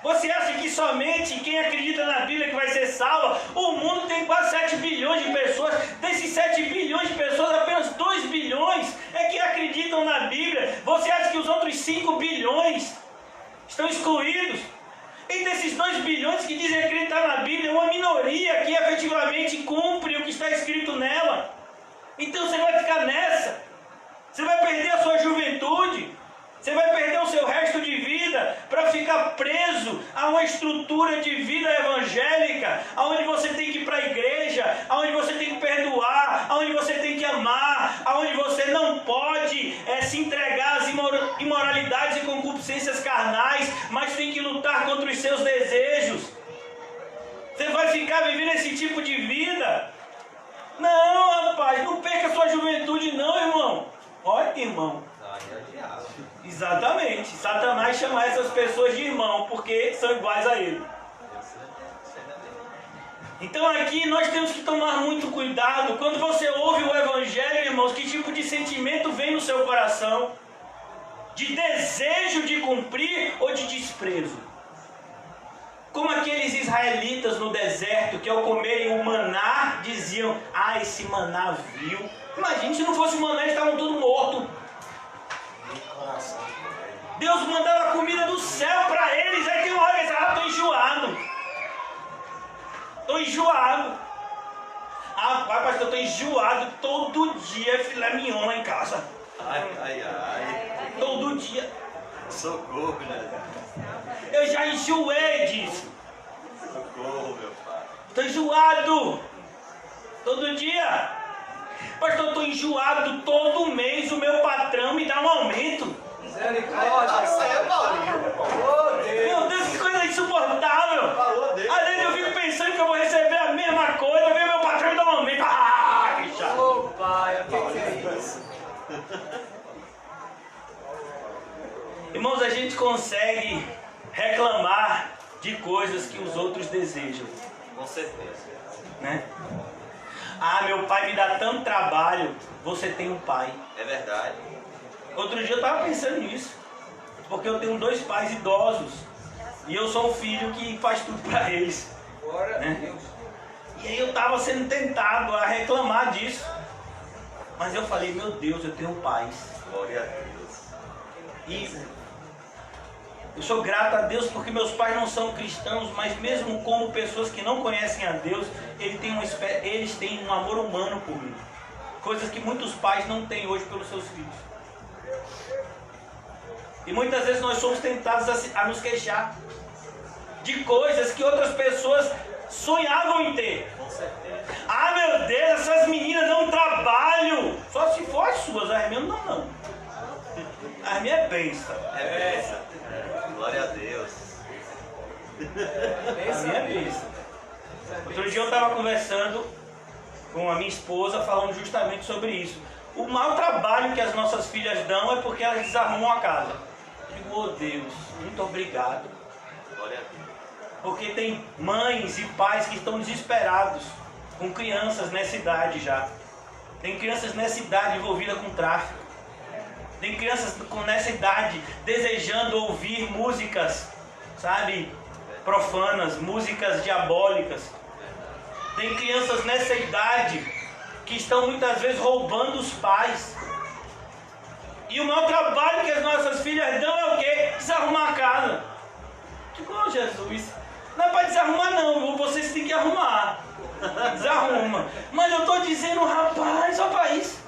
Você acha que somente quem acredita na Bíblia que vai ser salva? O mundo tem quase 7 bilhões de pessoas. Desses 7 bilhões de pessoas, apenas 2 bilhões é que acreditam na Bíblia. Você acha que os outros 5 bilhões estão excluídos? E desses 2 bilhões que dizem acreditar na Bíblia, uma minoria que efetivamente cumpre o que está escrito nela. Então você vai ficar nessa. Você vai perder a sua juventude. Você vai perder o seu resto de vida para ficar preso a uma estrutura de vida evangélica, onde você tem que ir para a igreja, onde você tem que perdoar, onde você tem que amar, onde você não pode se entregar às imoralidades e concupiscências carnais, mas tem que lutar contra os seus desejos. Você vai ficar vivendo esse tipo de vida? Não, rapaz, não perca a sua juventude não, irmão. Olha, pessoas de irmão, porque são iguais a ele. Então aqui nós temos que tomar muito cuidado. Quando você ouve o Evangelho, irmãos, que tipo de sentimento vem no seu coração? De desejo de cumprir ou de desprezo? Como aqueles israelitas no deserto que ao comerem o maná diziam: ah, esse maná vil. Imagina se não fosse maná, eles estavam todos mortos. Deus mandava comida do céu para eles. Aí tem uma hora que eles falam: estou enjoado. Estou enjoado. Ah, pai, pastor, eu estou enjoado. Todo dia é filé mignon lá em casa. Ai. Todo dia. Socorro, né? Eu já enjoei disso. Socorro, meu pai. Estou enjoado. Todo dia. Pastor, eu estou enjoado. Todo mês o meu patrão me dá um aumento. Meu Deus, que coisa insuportável. Às vezes eu fico pensando que eu vou receber a mesma coisa, ver meu patrão me dar um aumento. Ah, que chato. Ô pai, o que é isso? Irmãos, a gente consegue reclamar de coisas que os outros desejam, Com certeza. né? Ah, meu pai me dá tanto trabalho. Você tem um pai. É verdade. Outro dia eu estava pensando nisso, porque eu tenho 2 pais idosos e eu sou um filho que faz tudo para eles, né? E aí eu estava sendo tentado a reclamar disso, mas eu falei: meu Deus, eu tenho pais. Glória a Deus. E eu sou grato a Deus porque meus pais não são cristãos, mas mesmo como pessoas que não conhecem a Deus, eles têm um amor humano por mim. Coisas que muitos pais não têm hoje pelos seus filhos. E muitas vezes nós somos tentados a nos queixar de coisas que outras pessoas sonhavam em ter. Com certeza. Ah, meu Deus, essas meninas dão trabalho. Só se for as suas, as minhas não. As minhas é bênção. É bênção. Glória a Deus. A minha é bênção. Outro dia eu estava conversando com a minha esposa, falando justamente sobre isso. O mau trabalho que as nossas filhas dão é porque elas desarrumam a casa. Eu digo: oh Deus, muito obrigado. Glória a Deus. Porque tem mães e pais que estão desesperados com crianças nessa idade já. Tem crianças nessa idade envolvidas com tráfico. Tem crianças nessa idade desejando ouvir músicas, sabe, profanas, músicas diabólicas. Tem crianças nessa idade que estão muitas vezes roubando os pais. E o maior trabalho que as nossas filhas dão é o quê? Desarrumar a casa. Tipo: oh, Jesus, não é para desarrumar não, vocês têm que arrumar. Desarruma. Mas eu estou dizendo: rapaz, isso.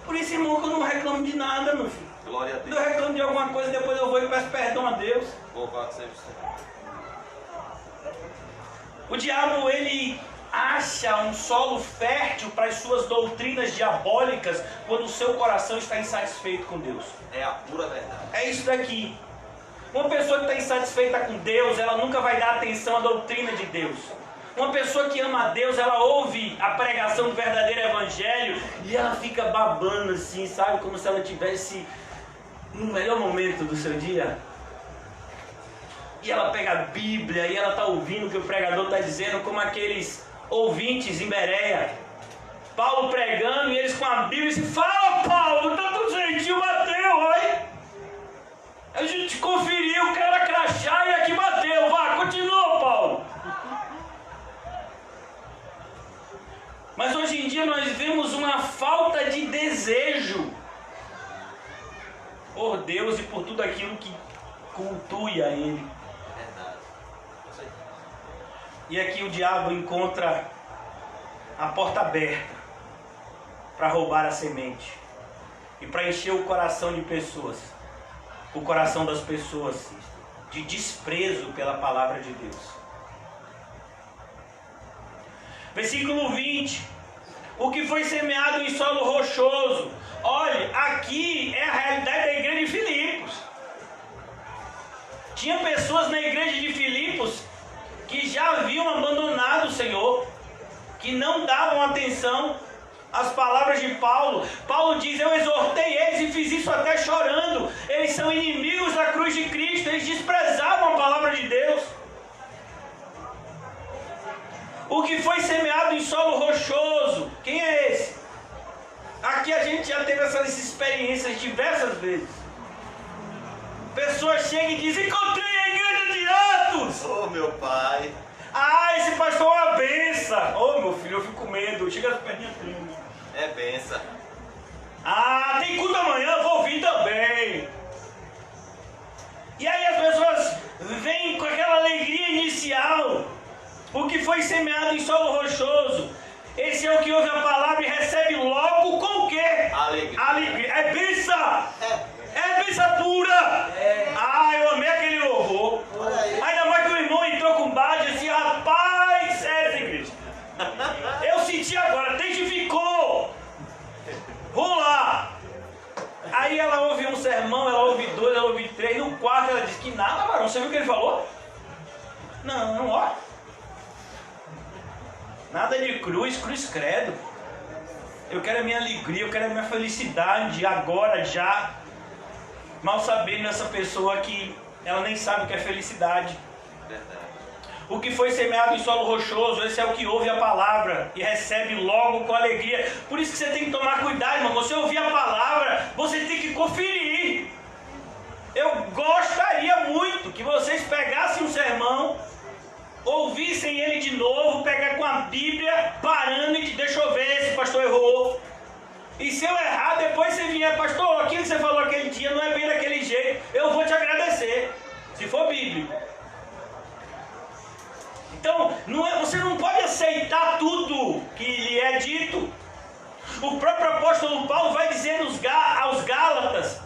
Por isso, irmão, que eu não reclamo de nada, meu filho. Glória a Quando Deus. eu reclamo de alguma coisa, depois eu vou e peço perdão a Deus. Louvado seja o Senhor. O diabo, ele acha um solo fértil para as suas doutrinas diabólicas quando o seu coração está insatisfeito com Deus. É a pura verdade. É isso daqui. Uma pessoa que está insatisfeita com Deus, ela nunca vai dar atenção à doutrina de Deus. Uma pessoa que ama a Deus, ela ouve a pregação do verdadeiro evangelho e ela fica babando assim, sabe? Como se ela estivesse no melhor momento do seu dia. E ela pega a Bíblia e ela está ouvindo o que o pregador está dizendo, como aqueles ouvintes em Bereia. Paulo pregando e eles com a Bíblia e dizem: fala, Paulo, tanto jeitinho bateu, olha. A gente conferiu, o cara crachá e aqui bateu. Vá, continua, Paulo. Mas hoje em dia nós vemos uma falta de desejo por Deus e por tudo aquilo que cultue a Ele. Verdade. E aqui o diabo encontra a porta aberta para roubar a semente e para encher o coração de pessoas, o coração das pessoas, de desprezo pela palavra de Deus. Versículo 20: o que foi semeado em solo rochoso. Olha, aqui é a realidade da igreja de Filipos. Tinha pessoas na igreja de Filipos que já haviam abandonado o Senhor, que não davam atenção As palavras de Paulo. Paulo diz, eu exortei eles e fiz isso até chorando. Eles são inimigos da cruz de Cristo. Eles desprezavam a palavra de Deus. O que foi semeado em solo rochoso. Quem é esse? Aqui a gente já teve essas experiências diversas vezes. Pessoas chegam e dizem, encontrei a igreja de Atos. Oh, meu pai. Ah, esse pastor é uma benção. Oh, meu filho, eu fico com medo. Chega as perninhas tremendo. É benção. Ah, tem culto amanhã, vou vir também. E aí as pessoas vêm com aquela alegria inicial. O que foi semeado em solo rochoso. Esse é o que ouve a palavra e recebe logo com o quê? Alegria. É benção. É benção pura. Ah, eu amei aquele louvor. Ainda mais que o irmão entrou com base assim, rapaz, é essa igreja. Eu senti agora, testificou. Vamos lá. Aí ela ouve um sermão, ela ouve dois, ela ouve três. No quarto ela diz que nada, varão. Você viu o que ele falou? Não, ó. Nada de cruz credo. Eu quero a minha alegria, eu quero a minha felicidade agora, já. Mal sabendo essa pessoa que ela nem sabe o que é felicidade. Verdade. O que foi semeado em solo rochoso, esse é o que ouve a palavra e recebe logo com alegria. Por isso que você tem que tomar cuidado, irmão. Você ouvir a palavra, você tem que conferir. Eu gostaria muito que vocês pegassem um sermão, ouvissem ele de novo, pegar com a Bíblia, parando e deixa eu ver se o pastor errou. E se eu errar, depois você vier, pastor, aquilo que você falou aquele dia não é bem daquele jeito, eu vou te agradecer, se for bíblico. Então, você não pode aceitar tudo que lhe é dito. O próprio apóstolo Paulo vai dizer aos Gálatas,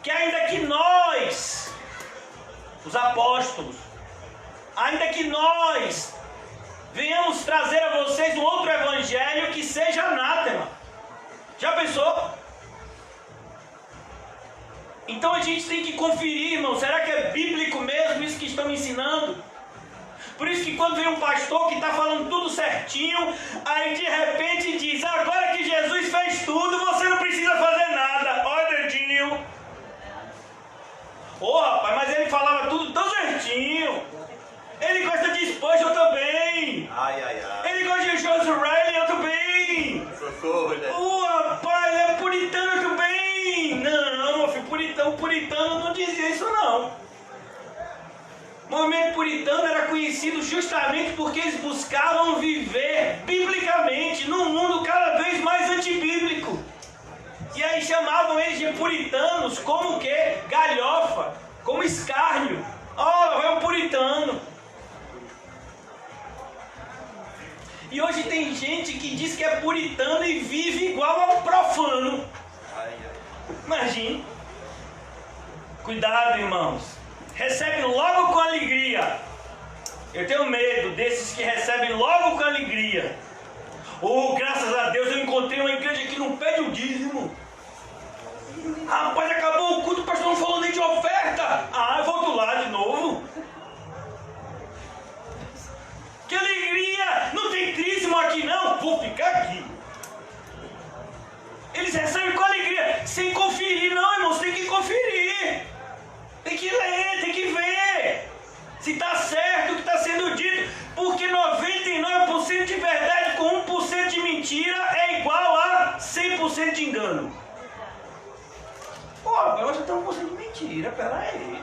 que ainda que nós, os apóstolos, ainda que nós venhamos trazer a vocês um outro evangelho que seja anátema. Já pensou? Então a gente tem que conferir, irmão, será que é bíblico mesmo isso que estão me ensinando? Por isso que quando vem um pastor que está falando tudo certinho, aí de repente diz, agora que Jesus fez tudo, você não precisa fazer nada. Olha, dedinho. Ô, rapaz, mas ele falava tudo tão certinho. Ele gosta de Spurgeon também. Ai, ai, ai. Ele gosta de Joyce Riley, eu também. Socorro, né? Rapaz, ele é puritano também. Não, meu filho, puritano não dizia isso não. O movimento puritano era conhecido justamente porque eles buscavam viver biblicamente num mundo cada vez mais antibíblico. E aí chamavam eles de puritanos como o quê? Galhofa, como escárnio. Oh, é um puritano. E hoje tem gente que diz que é puritano e vive igual a um profano. Imagine. Cuidado, irmãos. Recebe logo com alegria. Eu tenho medo desses que recebem logo com alegria. Oh, graças a Deus eu encontrei uma igreja que não pede o dízimo. Rapaz, acabou o culto, o pastor não falou nem de oferta. Ah, eu volto lá de novo. Que alegria! Não tem dízimo aqui não? Vou ficar aqui. Eles recebem com alegria, sem conferir. Não, irmãos, tem que conferir. Tem que ler, tem que ver se está certo o que está sendo dito. Porque 99% de verdade com 1% de mentira é igual a 100% de engano. Pô, agora já tem 1% de mentira, peraí.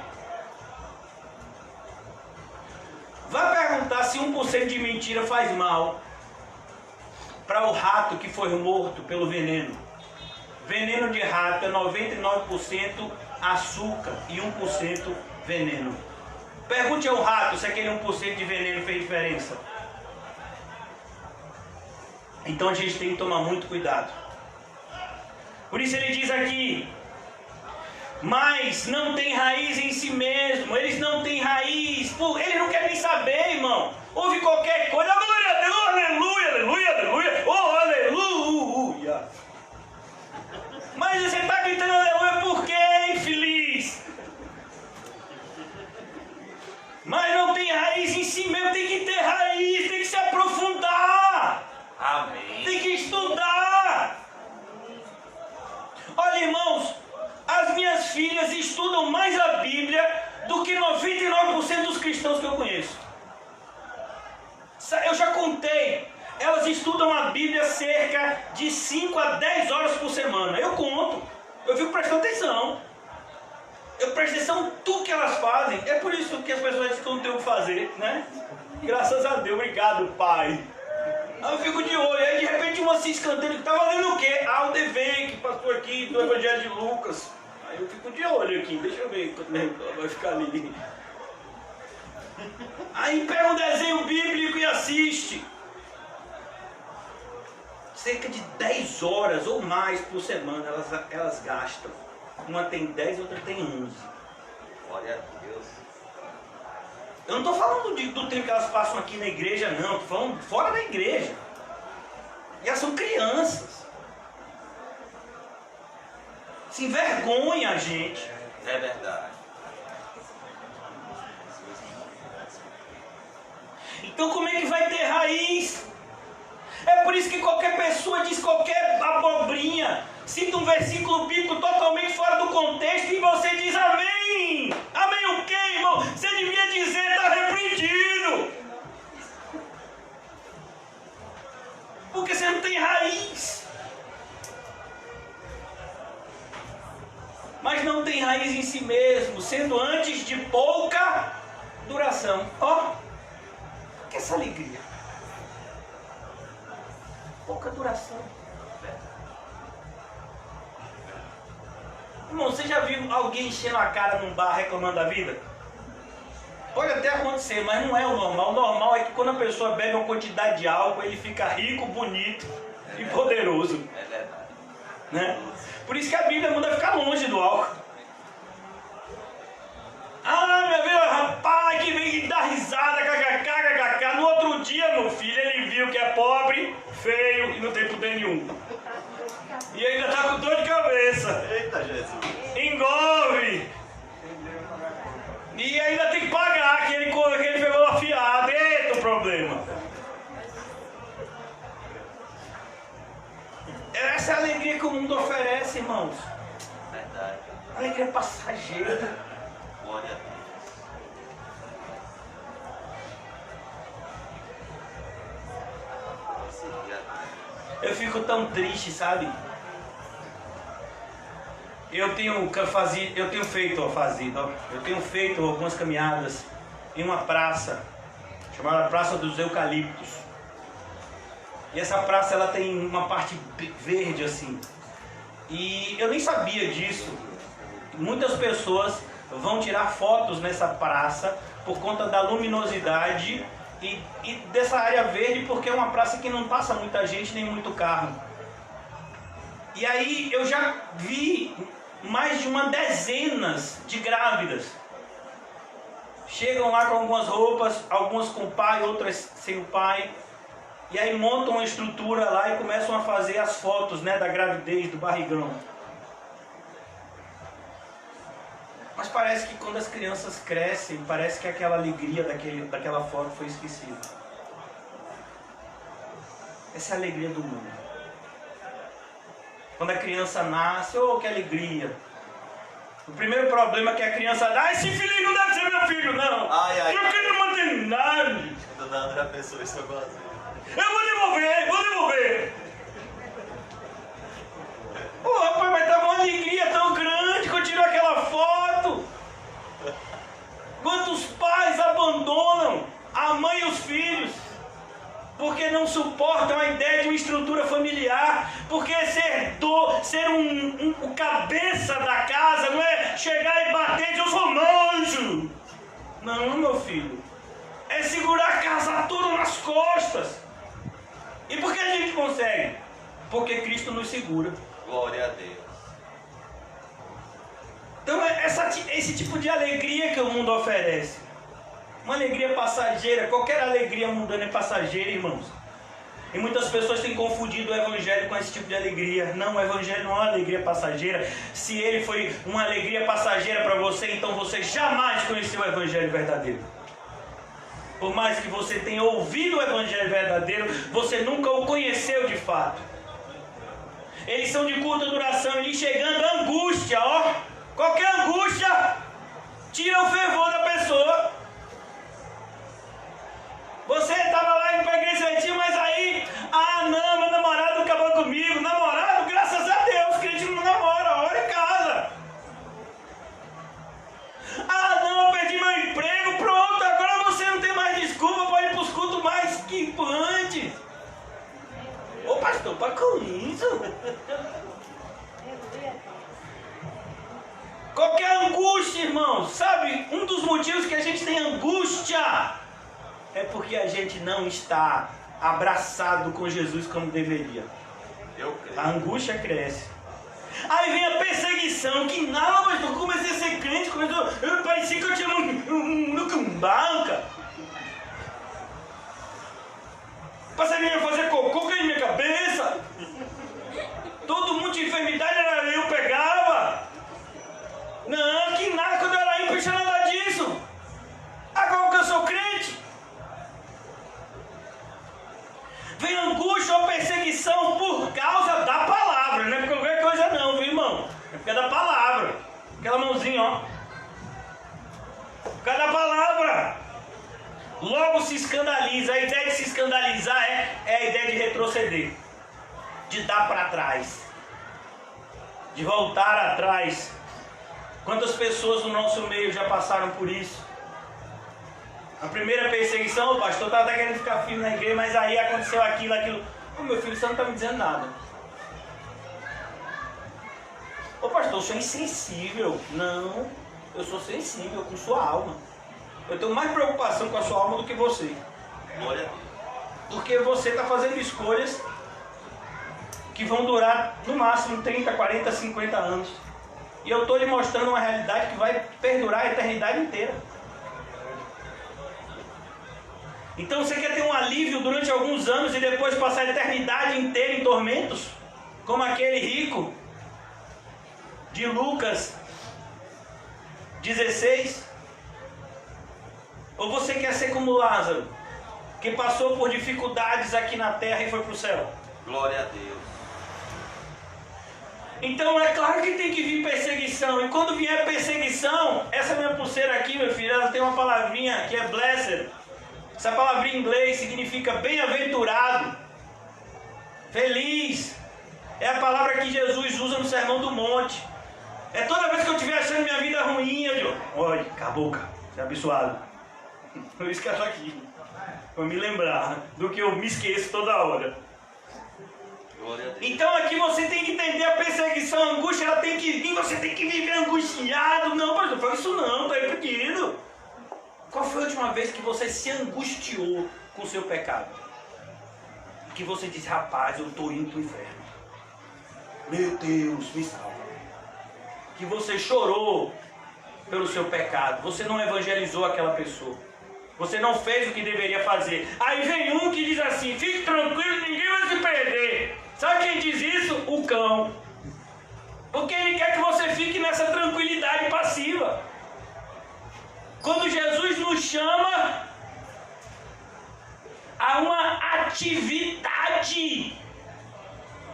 Vai perguntar se 1% de mentira faz mal para o rato que foi morto pelo veneno. Veneno de rato é 99% açúcar e 1% veneno. Pergunte ao rato se aquele 1% de veneno fez diferença. Então a gente tem que tomar muito cuidado. Por isso ele diz aqui, mas não tem raiz em si mesmo. Eles não têm raiz. Pô, eles não querem nem saber, irmão. Ouve qualquer coisa. Aleluia, aleluia, aleluia. Oh, aleluia. Mas você está gritando aleluia por quê, infeliz? Mas não tem raiz em si mesmo. Tem que ter raiz. Tem que se aprofundar. Amém. Tem que estudar. cristãos que eu conheço. Eu já contei. Elas estudam a Bíblia cerca de 5 a 10 horas por semana. Eu conto. Eu fico prestando atenção. Eu presto atenção em tudo que elas fazem. É por isso que as pessoas dizem que eu não tenho o que fazer, né? Graças a Deus. Obrigado, Pai. Aí eu fico de olho. Aí de repente uma se escanteia. Tá fazendo o quê? Ah, o dever que passou aqui do Evangelho de Lucas. Aí eu fico de olho aqui. Deixa eu ver quanto tempo ela vai ficar ali. Aí pega um desenho bíblico e assiste. Cerca de 10 horas ou mais por semana elas gastam. Uma tem 10, outra tem 11. Glória a Deus. Eu não estou falando do tempo que elas passam aqui na igreja, não. Estou falando fora da igreja. E elas são crianças. Se envergonha a gente. É verdade. Então como é que vai ter raiz? É por isso que qualquer pessoa diz qualquer abobrinha, cita um versículo bíblico totalmente fora do contexto e você diz amém. Amém o quê, irmão? Você devia dizer, está repreendido. Porque você não tem raiz. Mas não tem raiz em si mesmo, sendo antes de pouca duração. Ó, que essa alegria. Pouca duração. Irmão, você já viu alguém enchendo a cara num bar reclamando da vida? Pode até acontecer, mas não é o normal. O normal é que quando a pessoa bebe uma quantidade de álcool, ele fica rico, bonito e poderoso. É verdade. Né? Por isso que a Bíblia manda ficar longe do álcool. Ah, meu Deus, rapaz, que vem dar risada, kkk. No outro dia, meu filho, ele viu que é pobre, feio e não tem poder nenhum. E ainda tá com dor de cabeça. Eita, Jesus. Engolve. E ainda tem que pagar que ele pegou afiado. Eita, o problema. Essa é a alegria que o mundo oferece, irmãos. Verdade. Alegria passageira. Glória a Deus. Eu fico tão triste, sabe? Eu tenho feito algumas caminhadas em uma praça chamada Praça dos Eucaliptos. E essa praça ela tem uma parte verde assim. E eu nem sabia disso. Muitas pessoas vão tirar fotos nessa praça por conta da luminosidade e dessa área verde, porque é uma praça que não passa muita gente nem muito carro. E aí eu já vi mais de uma dezenas de grávidas. Chegam lá com algumas roupas, algumas com o pai, outras sem o pai. E aí montam uma estrutura lá e começam a fazer as fotos, né, da gravidez, do barrigão. Mas parece que quando as crianças crescem, parece que aquela alegria daquela foto foi esquecida. Essa é a alegria do mundo. Quando a criança nasce, oh, que alegria. O primeiro problema é que a criança diz, esse filho não deve ser meu filho, não. Ai. Eu quero maternidade. Dona André pensou isso agora. Eu vou devolver. Pô, rapaz, mas tava uma alegria tão grande quando tirou aquela foto. Quantos pais abandonam a mãe e os filhos porque não suportam a ideia de uma estrutura familiar, porque ser um cabeça da casa não é chegar e bater e dizer, eu sou manjo. Não, meu filho, é segurar a casa toda nas costas. E por que a gente consegue? Porque Cristo nos segura. Glória a Deus. Então é esse tipo de alegria que o mundo oferece. Uma alegria passageira. Qualquer alegria mundana é passageira, irmãos. E muitas pessoas têm confundido o evangelho com esse tipo de alegria. Não, o evangelho não é uma alegria passageira. Se ele foi uma alegria passageira para você, então você jamais conheceu o evangelho verdadeiro. Por mais que você tenha ouvido o evangelho verdadeiro, você nunca o conheceu de fato. Eles são de curta duração, eles chegando a angústia, ó. Qualquer angústia tira o fervor da pessoa. Você estava lá indo para a igreja certinho, mas aí, não, meu namorado acabou comigo. Namorado, graças a Deus, crente não namora, ora em casa. Não, eu perdi meu emprego, pronto, agora você não tem mais desculpa para ir para os cultos mais quimpantes. Ô pastor, para com isso. Qualquer angústia, irmão, sabe? Um dos motivos que a gente tem angústia é porque a gente não está abraçado com Jesus como deveria. Eu creio. A angústia cresce. Aí vem a perseguição, que nada, mas eu comecei a ser crente, parecia que eu tinha um banca. Passei a fazer cocô na minha cabeça. Todo mundo de enfermidade era eu pegava. Não, que nada, quando eu era ímpio, não tinha nada disso. Agora que eu sou crente, vem angústia ou perseguição por causa da palavra, não é por qualquer coisa não, viu, irmão? É por causa da palavra. Aquela mãozinha, ó. Por causa da palavra. Logo se escandaliza. A ideia de se escandalizar é a ideia de retroceder, de dar para trás, de voltar atrás. Quantas pessoas no nosso meio já passaram por isso? A primeira perseguição, o pastor estava até querendo ficar firme na igreja, mas aí aconteceu aquilo. Ô meu filho, você não está me dizendo nada. Ô pastor, eu sou insensível. Não, eu sou sensível com sua alma. Eu tenho mais preocupação com a sua alma do que você. Glória a Deus. Porque você está fazendo escolhas que vão durar no máximo 30, 40, 50 anos. E eu estou lhe mostrando uma realidade que vai perdurar a eternidade inteira. Então você quer ter um alívio durante alguns anos e depois passar a eternidade inteira em tormentos? Como aquele rico de Lucas 16? Ou você quer ser como Lázaro, que passou por dificuldades aqui na terra e foi para o céu? Glória a Deus. Então é claro que tem que vir perseguição. E quando vier perseguição, essa minha pulseira aqui, meu filho, ela tem uma palavrinha que é blessed. Essa palavrinha em inglês significa bem-aventurado, feliz. É a palavra que Jesus usa no Sermão do Monte. É toda vez que eu estiver achando minha vida ruim, eu digo, olha, cala a boca, você é abençoado. Por isso que eu estou aqui, para me lembrar do que eu me esqueço toda hora. Glória a Deus. Então aqui você tem que entender a perseguição, a angústia, ela tem que vir, você tem que viver angustiado. Não, pastor, fala isso não, está repetido. Qual foi a última vez que você se angustiou com o seu pecado? Que você disse, rapaz, eu estou indo para o inferno. Meu Deus, me salva. Que você chorou pelo seu pecado. Você não evangelizou aquela pessoa. Você não fez o que deveria fazer. Aí vem um que diz assim, fique tranquilo, ninguém vai se perder. Sabe quem diz isso? O cão. Porque ele quer que você fique nessa tranquilidade passiva. Quando Jesus nos chama a uma atividade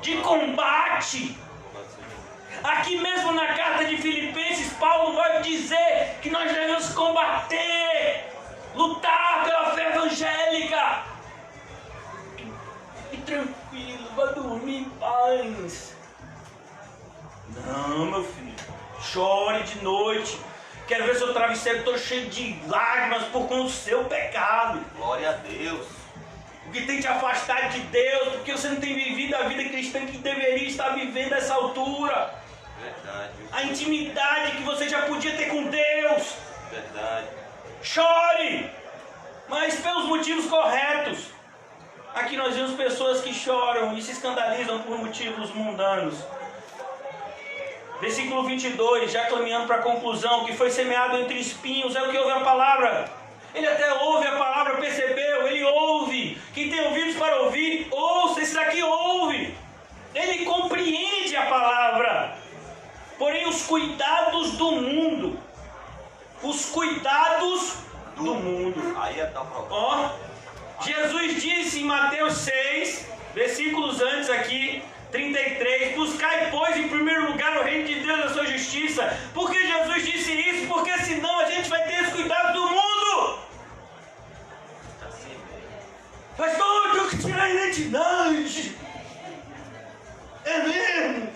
de combate. Aqui mesmo na carta de Filipenses, Paulo vai dizer que nós devemos combater, lutar pela fé evangélica. E tranquilo, vai dormir em paz. Não, meu filho, chore de noite. Quero ver seu travesseiro todo cheio de lágrimas por conta do seu pecado. Glória a Deus. O que tem te afastado de Deus, porque você não tem vivido a vida cristã que deveria estar vivendo nessa altura. Verdade. A intimidade que você já podia ter com Deus. Verdade. Chore, mas pelos motivos corretos. Aqui nós vemos pessoas que choram e se escandalizam por motivos mundanos. Versículo 22, já caminhando para a conclusão, que foi semeado entre espinhos, é o que ouve a palavra. Ele até ouve a palavra, percebeu, ele ouve. Quem tem ouvidos para ouvir, ouça, esse daqui ouve. Ele compreende a palavra. Porém, os cuidados do mundo, Aí é tal problema. Ó, Jesus disse em Mateus 6, versículos antes aqui, 33, buscai, pois, em primeiro lugar o reino de Deus e a sua justiça. Por que Jesus disse isso? Porque senão a gente vai ter os cuidados do mundo. Assim mesmo. Pastor, eu tenho que tirar a identidade. É mesmo?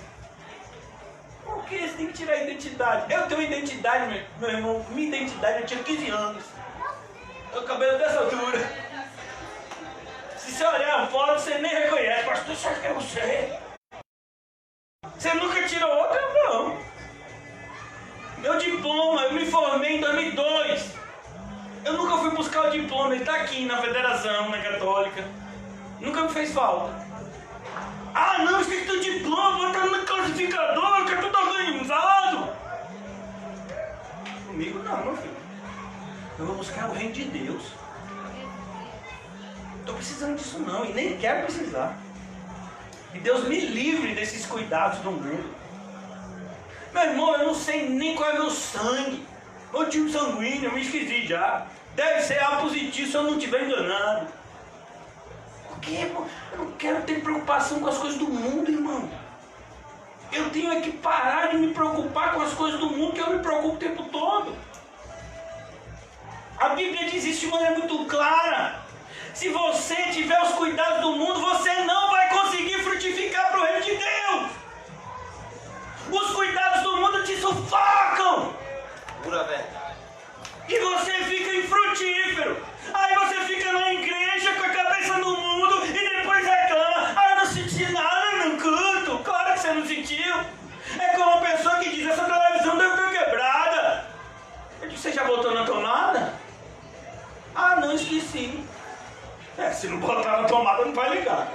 Por que você tem que tirar a identidade? Eu tenho identidade, meu irmão. Minha identidade eu tinha 15 anos. O cabelo dessa altura. Se você olhar a foto, você nem reconhece. Pastor, isso aqui é você. Você nunca tirou outra? Não. Meu diploma, eu me formei em 2002. Eu nunca fui buscar o diploma, ele está aqui na federação, na católica. Nunca me fez falta. Ah, não, esqueci do diploma, botar no classificador, que é tudo organizado. Comigo não, meu filho. Eu vou buscar o reino de Deus. Estou precisando disso não, e nem quero precisar. E Deus me livre desses cuidados do mundo. Meu irmão, eu não sei nem qual é meu sangue. Meu tipo sanguíneo, eu me esqueci já. Deve ser A positivo se eu não estiver enganado. Por quê? Eu não quero ter preocupação com as coisas do mundo, irmão. Eu tenho que parar de me preocupar com as coisas do mundo, que eu me preocupo o tempo todo. A Bíblia diz isso de maneira muito clara. Se você tiver os cuidados do mundo, você não vai conseguir frutificar para o reino de Deus. Os cuidados do mundo te sufocam. Pura verdade. E você fica infrutífero. Aí você fica na igreja com a cabeça no mundo e depois reclama. Ah, eu não senti nada no culto. Claro que você não sentiu. É como uma pessoa que diz, essa televisão deve ter quebrada. Eu disse, você já botou na tomada? Ah, não, esqueci. Se não botar na tomada não vai ligar.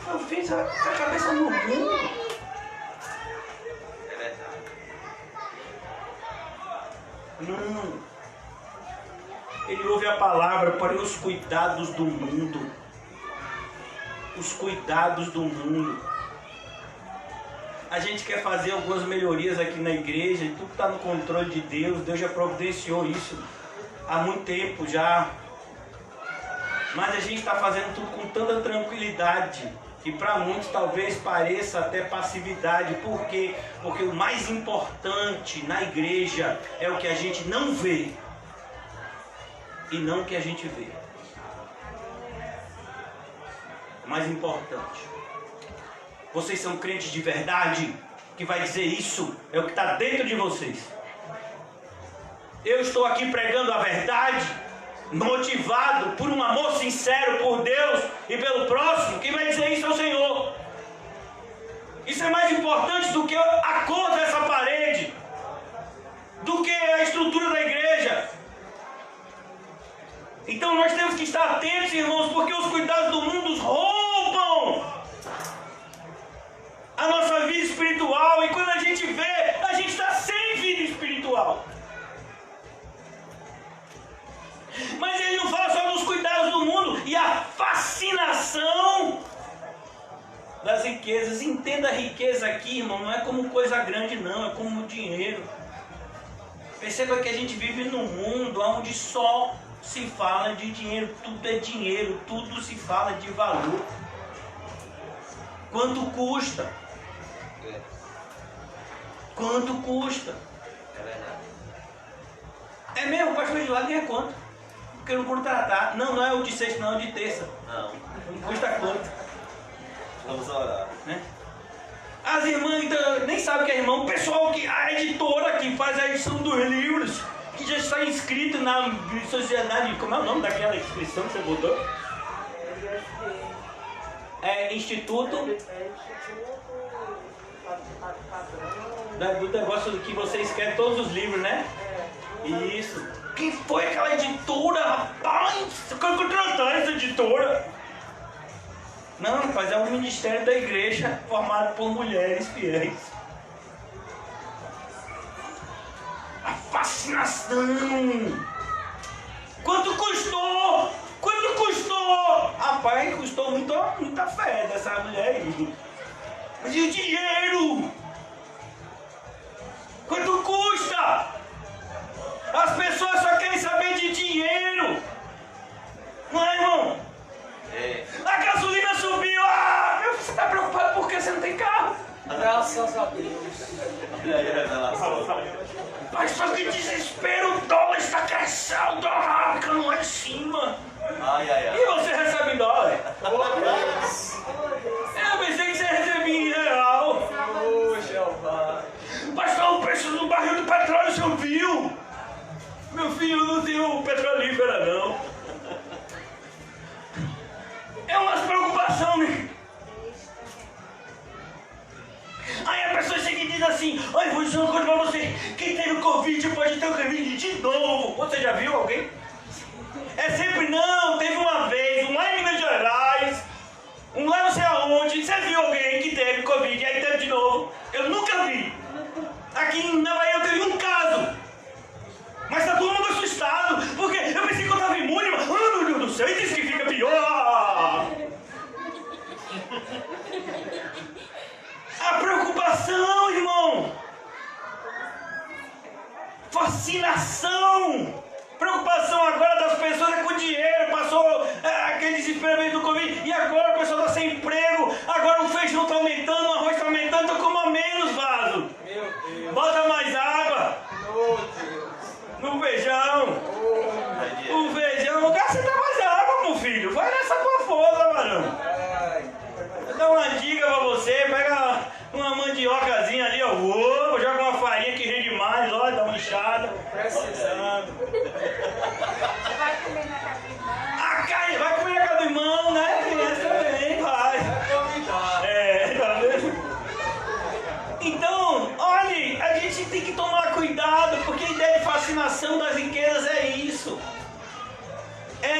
Eu fiz a cabeça no mundo. É verdade. Não. Ele ouve a palavra, porém os cuidados do mundo. Os cuidados do mundo. A gente quer fazer algumas melhorias aqui na igreja, e tudo está no controle de Deus. Deus já providenciou isso há muito tempo já. Mas a gente está fazendo tudo com tanta tranquilidade, que para muitos talvez pareça até passividade. Por quê? Porque o mais importante na igreja é o que a gente não vê e não o que a gente vê. O mais importante. Vocês são crentes de verdade? Que vai dizer isso é o que está dentro de vocês. Eu estou aqui pregando a verdade, motivado por um amor sincero por Deus e pelo próximo. Quem vai dizer isso é o Senhor. Isso é mais importante do que a cor dessa parede, do que a estrutura da igreja. Então nós temos que estar atentos, irmãos, porque os cuidados do mundo roubam a nossa vida espiritual. E quando a gente vê, a gente está sem vida espiritual. Mas ele não fala só dos cuidados do mundo e a fascinação das riquezas. Entenda a riqueza aqui, irmão, não é como coisa grande não, é como dinheiro. Perceba que a gente vive num mundo onde só se fala de dinheiro, tudo é dinheiro, tudo se fala de valor. Quanto custa? Quanto custa? É verdade. É mesmo, o pastor de lá ganha quanto? Porque não contratar. Não, não é o de sexta, não é o de terça. Não. Custa quanto? Vamos orar. Né? As irmãs então, nem sabem que é irmão. O pessoal, a editora que faz a edição dos livros, que já está inscrito na sociedade. Como é o nome daquela inscrição que você botou? É Instituto do negócio que você escreve todos os livros, né? Isso. Quem foi aquela editora, rapaz? Eu quero contratar essa editora. Não, rapaz, é um ministério da igreja formado por mulheres fiéis. A fascinação. Quanto custou? Quanto custou? Rapaz, custou muita fé dessa mulher aí. Mas e o dinheiro? Quanto custa? As pessoas só querem saber de dinheiro. Não é, irmão? É. A gasolina subiu. Ah, você está preocupado porque você não tem carro? Graças a Deus. E aí, revelação? Mas só que desespero, o dólar está crescendo. Ah, que não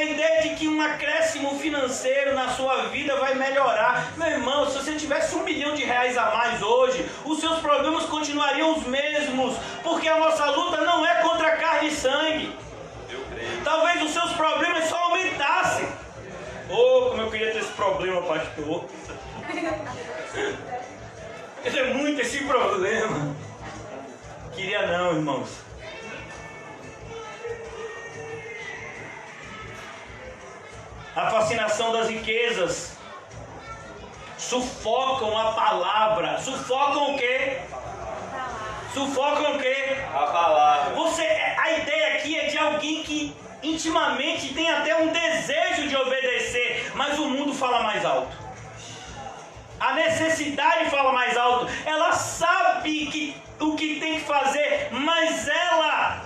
ideia de que um acréscimo financeiro na sua vida vai melhorar. Meu irmão, se você tivesse R$1 milhão a mais hoje, os seus problemas continuariam os mesmos, porque a nossa luta não é contra carne e sangue. Talvez os seus problemas só aumentassem. Oh, como eu queria ter esse problema, pastor. É muito esse problema. Queria não, irmãos. A fascinação das riquezas sufocam a palavra. Sufocam o quê? Sufocam o quê? A palavra. A ideia aqui é de alguém que intimamente tem até um desejo de obedecer, mas o mundo fala mais alto. A necessidade fala mais alto. Ela sabe o que tem que fazer, mas ela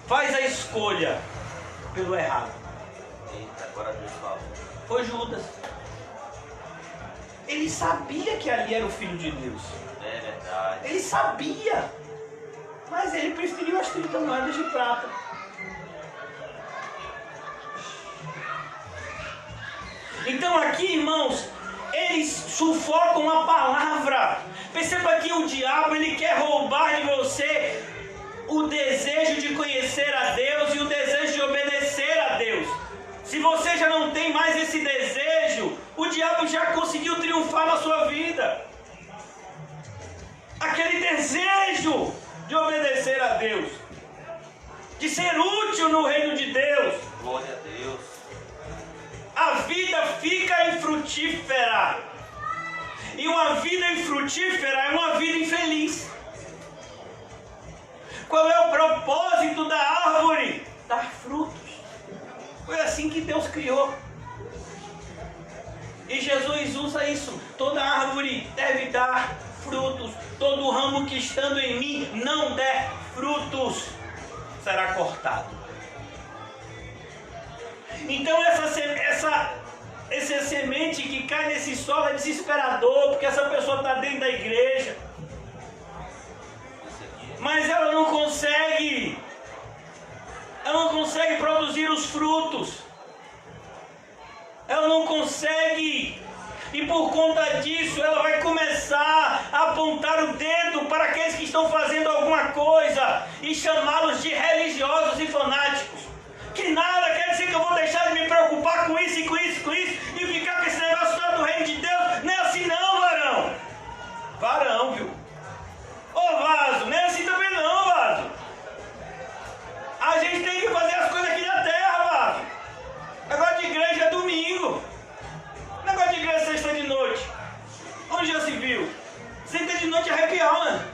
faz a escolha pelo errado. Eita, agora Deus fala. Foi Judas. Ele sabia que ali era o Filho de Deus. É verdade. Ele sabia. Mas ele preferiu as 30 moedas de prata. Então aqui, irmãos, eles sufocam a palavra. Perceba que o diabo, ele quer roubar de você o desejo de conhecer a Deus e o desejo de obedecer a Deus. Se você já não tem mais esse desejo, o diabo já conseguiu triunfar na sua vida. Aquele desejo de obedecer a Deus, de ser útil no reino de Deus. Glória a Deus. A vida fica infrutífera. E uma vida infrutífera é uma vida infeliz. Qual é o propósito da árvore? Dar frutos. Foi assim que Deus criou. E Jesus usa isso. Toda árvore deve dar frutos. Todo ramo que estando em mim não der frutos será cortado. Então essa semente que cai nesse solo é desesperador, porque essa pessoa está dentro da igreja, mas ela não consegue produzir os frutos, ela não consegue, e por conta disso ela vai começar a apontar o dedo para aqueles que estão fazendo alguma coisa e chamá-los de religiosos e fanáticos. Que nada quer dizer que eu vou deixar de me preocupar com isso e com isso, com isso, e ficar com esse negócio todo do reino de Deus. Não é assim não, varão. Varão, viu? Ô vaso, não é assim também não, vaso. A gente tem que fazer as coisas aqui na terra, vaso. Negócio de igreja é domingo. Negócio de igreja é sexta de noite. Onde já se viu? Sexta de noite é happy hour, né?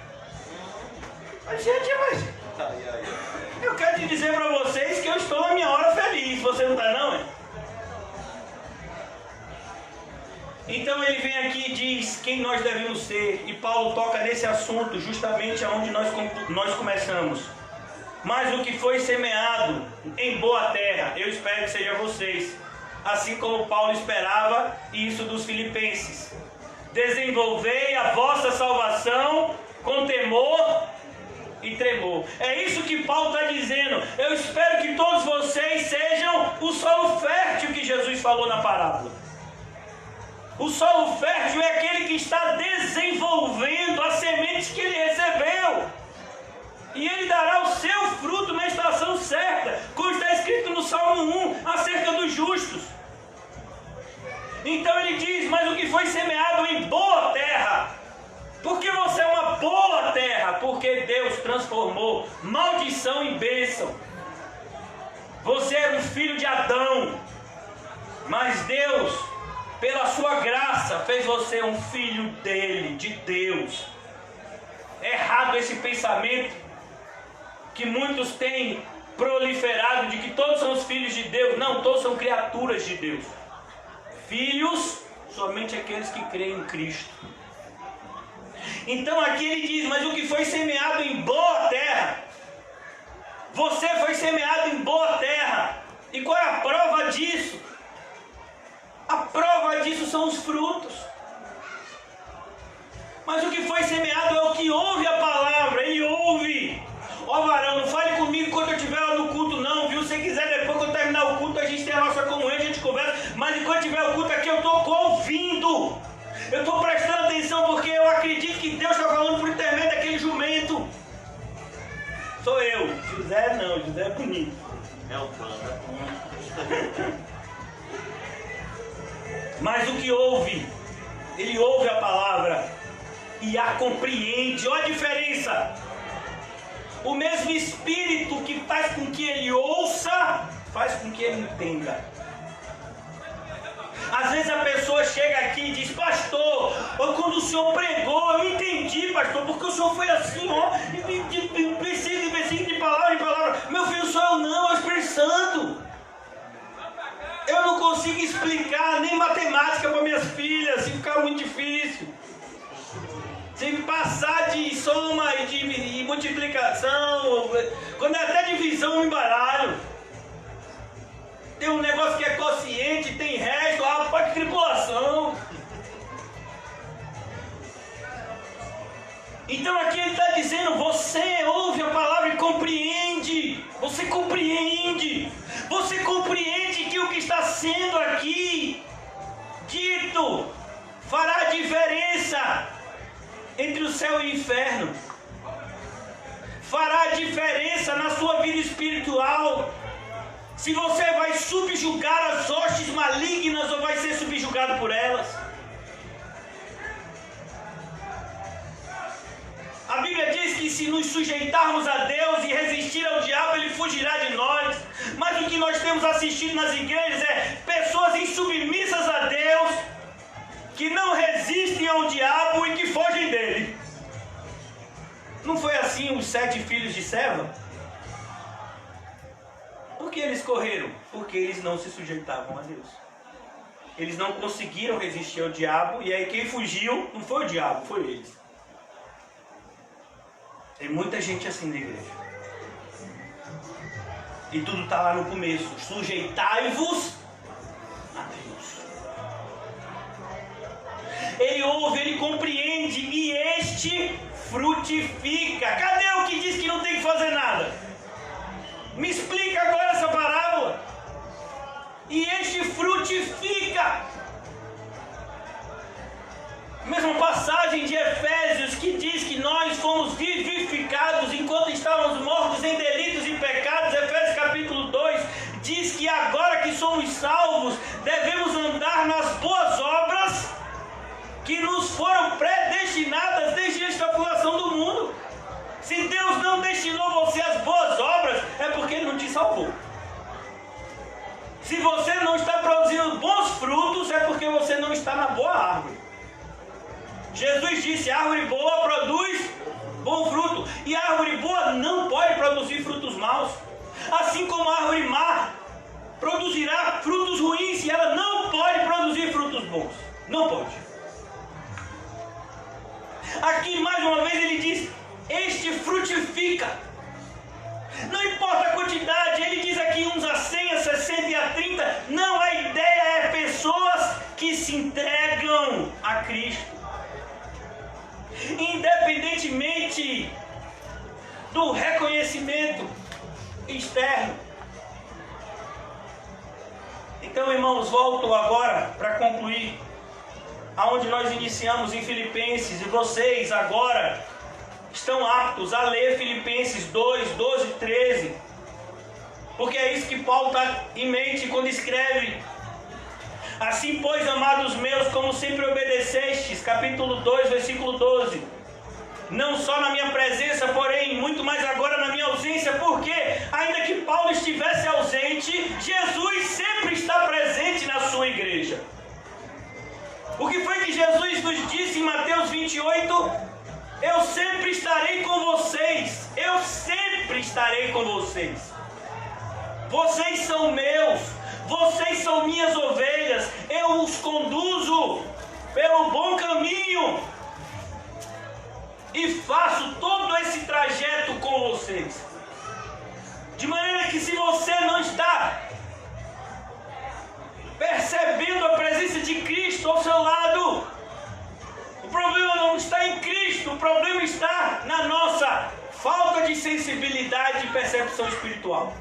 Mas gente, eu quero te dizer para vocês que eu estou na minha hora feliz. Você não está não, é? Então ele vem aqui e diz quem nós devemos ser. E Paulo toca nesse assunto justamente aonde nós começamos. Mas o que foi semeado em boa terra, eu espero que seja vocês. Assim como Paulo esperava isso dos filipenses. Desenvolvei a vossa salvação com temor e tremor. É isso que Paulo está dizendo. Eu espero que todos vocês sejam o solo fértil que Jesus falou na parábola. O solo fértil é aquele que está desenvolvendo as sementes que ele recebeu. E ele dará o seu fruto na estação certa, como está escrito no Salmo 1, acerca dos justos. Então ele diz, mas o que foi semeado em boa terra. Porque você é uma boa terra, porque Deus transformou maldição em bênção. Você era um filho de Adão, mas Deus, pela sua graça, fez você um filho dele, de Deus. É errado esse pensamento que muitos têm proliferado de que todos são os filhos de Deus. Não, todos são criaturas de Deus. Filhos, somente aqueles que creem em Cristo. Então aqui ele diz, mas o que foi semeado em boa terra, você foi semeado em boa terra. E qual é a prova disso? A prova disso são os frutos. Mas o que foi semeado é o que ouve a palavra, ele ouve. Ó varão, não fale comigo quando eu estiver lá no culto não, viu? Se quiser depois que eu terminar o culto, a gente tem a nossa Eu estou prestando atenção porque eu acredito que Deus está falando por intermédio daquele jumento. Sou eu. José não, José é bonito. É o plano. Mas o que ouve, ele ouve a palavra e a compreende. Olha a diferença. O mesmo Espírito que faz com que ele ouça, faz com que ele entenda. Às vezes a pessoa chega aqui e diz: pastor, quando o senhor pregou, eu entendi, pastor, porque o senhor foi assim, ó, de versículo de palavra em palavra. Meu filho, sou eu não, é o Espírito Santo. Eu não consigo explicar nem matemática para minhas filhas, se ficar muito difícil. Se passar de soma e de multiplicação, quando é até divisão, eu me embaralho. Tem um negócio que é quociente, tem resto, pode tripulação. Então aqui ele está dizendo: você ouve a palavra e compreende. Você compreende. Você compreende que o que está sendo aqui dito fará diferença entre o céu e o inferno. Fará diferença na sua vida espiritual. Se você vai subjugar as hostes malignas ou vai ser subjugado por elas. A Bíblia diz que se nos sujeitarmos a Deus e resistir ao diabo, ele fugirá de nós. Mas o que nós temos assistido nas igrejas é pessoas insubmissas a Deus, que não resistem ao diabo e que fogem dele. Não foi assim os 7 filhos de Seva? Por que eles correram? Porque eles não se sujeitavam a Deus. Eles não conseguiram resistir ao diabo, e aí quem fugiu não foi o diabo, foi eles. Tem muita gente assim na igreja. E tudo está lá no começo. Sujeitai-vos a Deus. Ele ouve, ele compreende, e este frutifica. Cadê o que diz que não tem que fazer nada? Me explica agora essa parábola. E este frutifica. Mesma passagem de Efésios que diz que nós fomos vivificados enquanto estávamos mortos em delitos e pecados. Efésios capítulo 2 diz que agora que somos salvos, devemos andar nas boas obras que nos foram predestinadas desde antes da fundação do mundo. Se Deus não destinou você às boas obras, é porque Ele não te salvou. Se você não está produzindo bons frutos, é porque você não está na boa árvore. Jesus disse: a árvore boa produz bom fruto, e a árvore boa não pode produzir frutos maus. Assim como a árvore má produzirá frutos ruins, e ela não pode produzir frutos bons. Não pode. Aqui mais uma vez ele diz: este frutifica. Não importa a quantidade, ele diz aqui uns a 100, a 60 e a 30. Não, a ideia é pessoas que se entregam a Cristo. Independentemente do reconhecimento externo. Então, irmãos, volto agora para concluir aonde nós iniciamos em Filipenses, e vocês agora estão aptos a ler Filipenses 2, 12 e 13, porque é isso que Paulo está em mente quando escreve: assim, pois, amados meus, como sempre obedecestes, capítulo 2, versículo 12, não só na minha presença, porém, muito mais agora na minha ausência, porque, ainda que Paulo estivesse ausente, Jesus sempre está presente na sua igreja. O que foi que Jesus nos disse em Mateus 28? Eu sempre estarei com vocês. Eu sempre estarei com vocês. Vocês são meus. Vocês são minhas ovelhas. Eu os conduzo pelo bom caminho. E faço todo esse trajeto com vocês. De maneira que, se você não está percebendo a presença de Cristo ao seu lado, o problema não está em Cristo, o problema está na nossa falta de sensibilidade e percepção espiritual.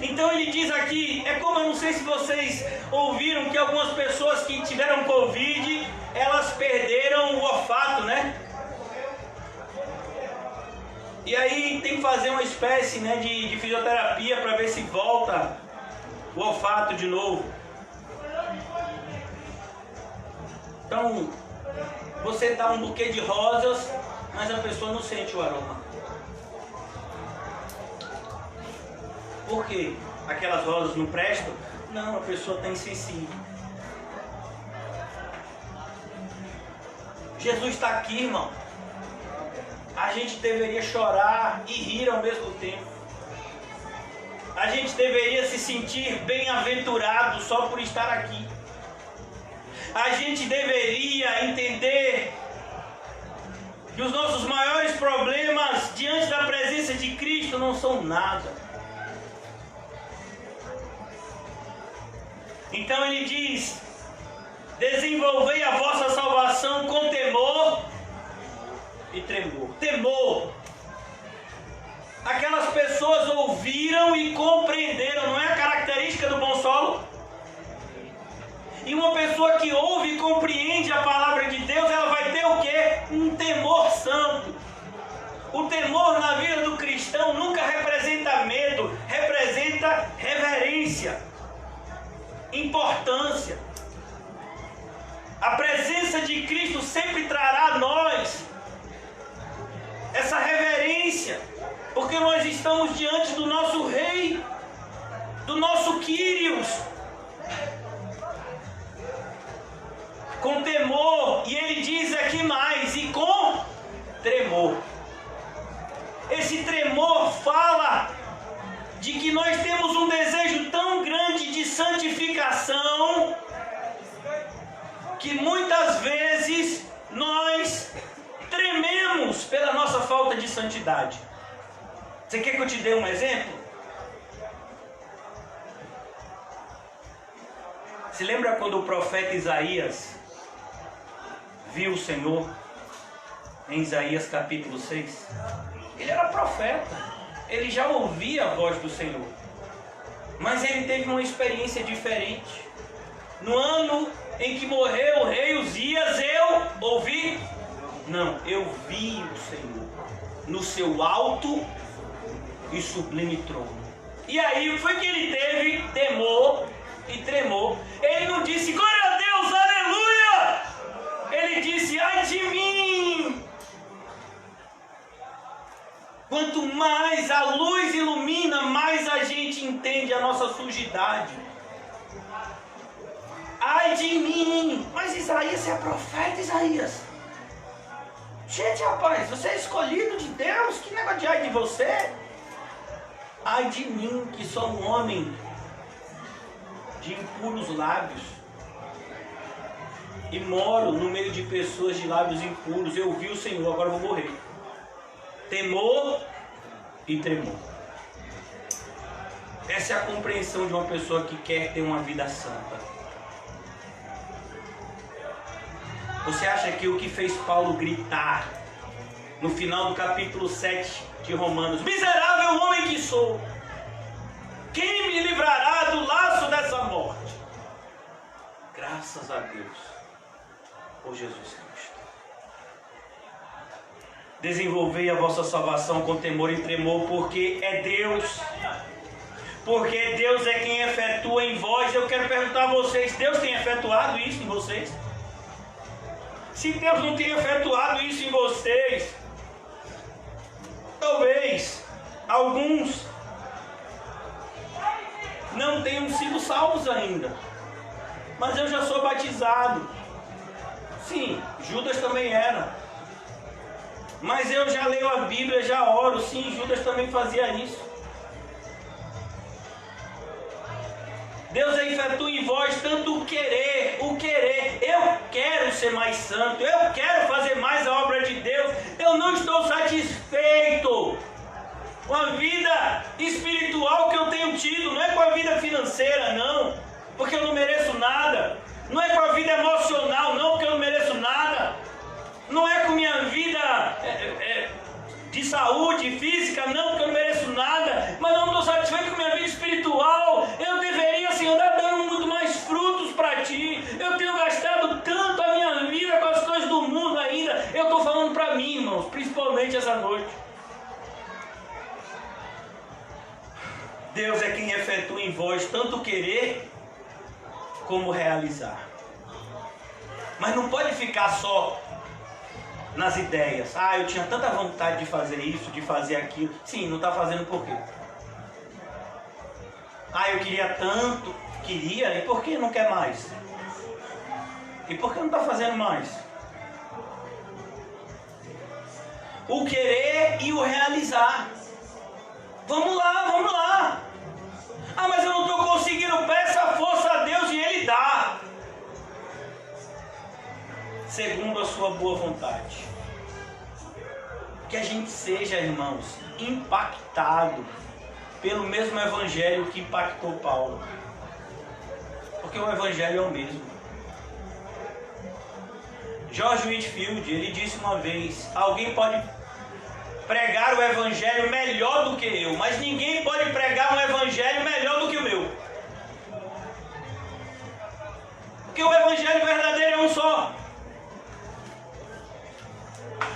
Então ele diz aqui, é como, eu não sei se vocês ouviram que algumas pessoas que tiveram Covid, elas perderam o olfato, né? E aí tem que fazer uma espécie, né, de fisioterapia para ver se volta o olfato de novo. Então, você dá um buquê de rosas, mas a pessoa não sente o aroma. Por quê? Aquelas rosas não prestam? Não, a pessoa está insensível. Jesus está aqui, irmão. A gente deveria chorar e rir ao mesmo tempo. A gente deveria se sentir bem-aventurado só por estar aqui. A gente deveria entender que os nossos maiores problemas diante da presença de Cristo não são nada. Então ele diz: desenvolvei a vossa salvação com temor e tremor. Temor. Aquelas pessoas ouviram e compreenderam, não é a característica do bom solo? E uma pessoa que ouve e compreende a palavra de Deus, ela vai ter o quê? Um temor santo. O temor na vida do cristão nunca representa medo, representa reverência, importância. A presença de Cristo sempre trará a nós essa reverência, porque nós estamos diante do nosso Rei, do nosso Quírios, com temor, e ele diz aqui mais, e com tremor. Esse tremor fala de que nós temos um desejo tão grande de santificação, que muitas vezes nós trememos pela nossa falta de santidade. Você quer que eu te dê um exemplo? Se lembra quando o profeta Isaías viu o Senhor em Isaías capítulo 6? Ele era profeta, ele já ouvia a voz do Senhor, mas ele teve uma experiência diferente. No ano em que morreu o rei Uzias, eu ouvi? Não, eu vi o Senhor no seu alto e sublime trono. E aí foi que ele teve temor e tremor. Ele não disse glória a Deus, aleluia. Ele disse ai de mim. Quanto mais a luz ilumina, mais a gente entende a nossa sujidade. Ai de mim. Mas Isaías é profeta, Isaías. Gente, rapaz, você é escolhido de Deus. Que negócio de ai de você? Ai de mim, que sou um homem de impuros lábios e moro no meio de pessoas de lábios impuros. Eu vi o Senhor, agora vou morrer. Temor e tremor. Essa é a compreensão de uma pessoa que quer ter uma vida santa. Você acha que o que fez Paulo gritar no final do capítulo 7 de Romanos: miserável homem que sou, quem me livrará do laço dessa morte? Graças a Deus por Jesus Cristo. Desenvolvei a vossa salvação com temor e tremor, porque é Deus. Porque Deus é quem efetua em vós. Eu quero perguntar a vocês: Deus tem efetuado isso em vocês? Se Deus não tem efetuado isso em vocês, talvez alguns não tenham sido salvos ainda. Mas eu já sou batizado. Sim, Judas também era. Mas eu já leio a Bíblia, já oro. Sim, Judas também fazia isso. Deus efetua em vós tanto o querer. Eu quero ser mais santo, eu quero fazer mais a obra de Deus. Eu não estou satisfeito com a vida espiritual que eu tenho tido. Não é com a vida financeira, não, porque eu não mereço nada. Não é com a vida emocional, não, porque eu não mereço nada. Não é com minha vida de saúde física, não, porque eu não mereço nada. Mas eu não estou satisfeito com minha vida espiritual. Deus é quem efetua em vós tanto querer como realizar. Mas não pode ficar só nas ideias. Eu tinha tanta vontade de fazer isso, de fazer aquilo. Sim, não está fazendo por quê? Eu queria tanto. Queria, e por que não quer mais? E por que não está fazendo mais? O querer e o realizar. Vamos lá, vamos lá. Mas eu não estou conseguindo. Peça a força a Deus e Ele dá. Segundo a sua boa vontade. Que a gente seja, irmãos, impactado pelo mesmo evangelho que impactou Paulo. Porque o evangelho é o mesmo. George Whitefield, ele disse uma vez: alguém pode pregar o evangelho melhor do que eu, mas ninguém pode pregar um evangelho melhor do que o meu. Porque o evangelho verdadeiro é um só.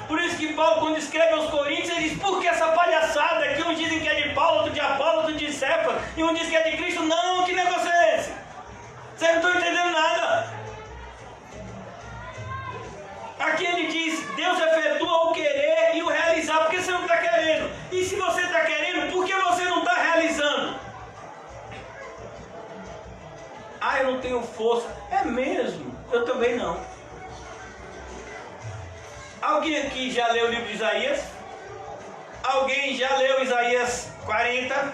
Por isso que Paulo, quando escreve aos Coríntios, ele diz: por que essa palhaçada? Que uns dizem que é de Paulo, outro de Apolo, outro de Cefas, e um diz que é de Cristo. Não, que negócio é esse? Vocês não estão entendendo nada. Aqui ele diz: Deus efetua o querer e o realizar. Por que você não está querendo? E se você está querendo, por que você não está realizando? Eu não tenho força. É mesmo? Eu também não. Alguém aqui já leu o livro de Isaías? Alguém já leu Isaías 40?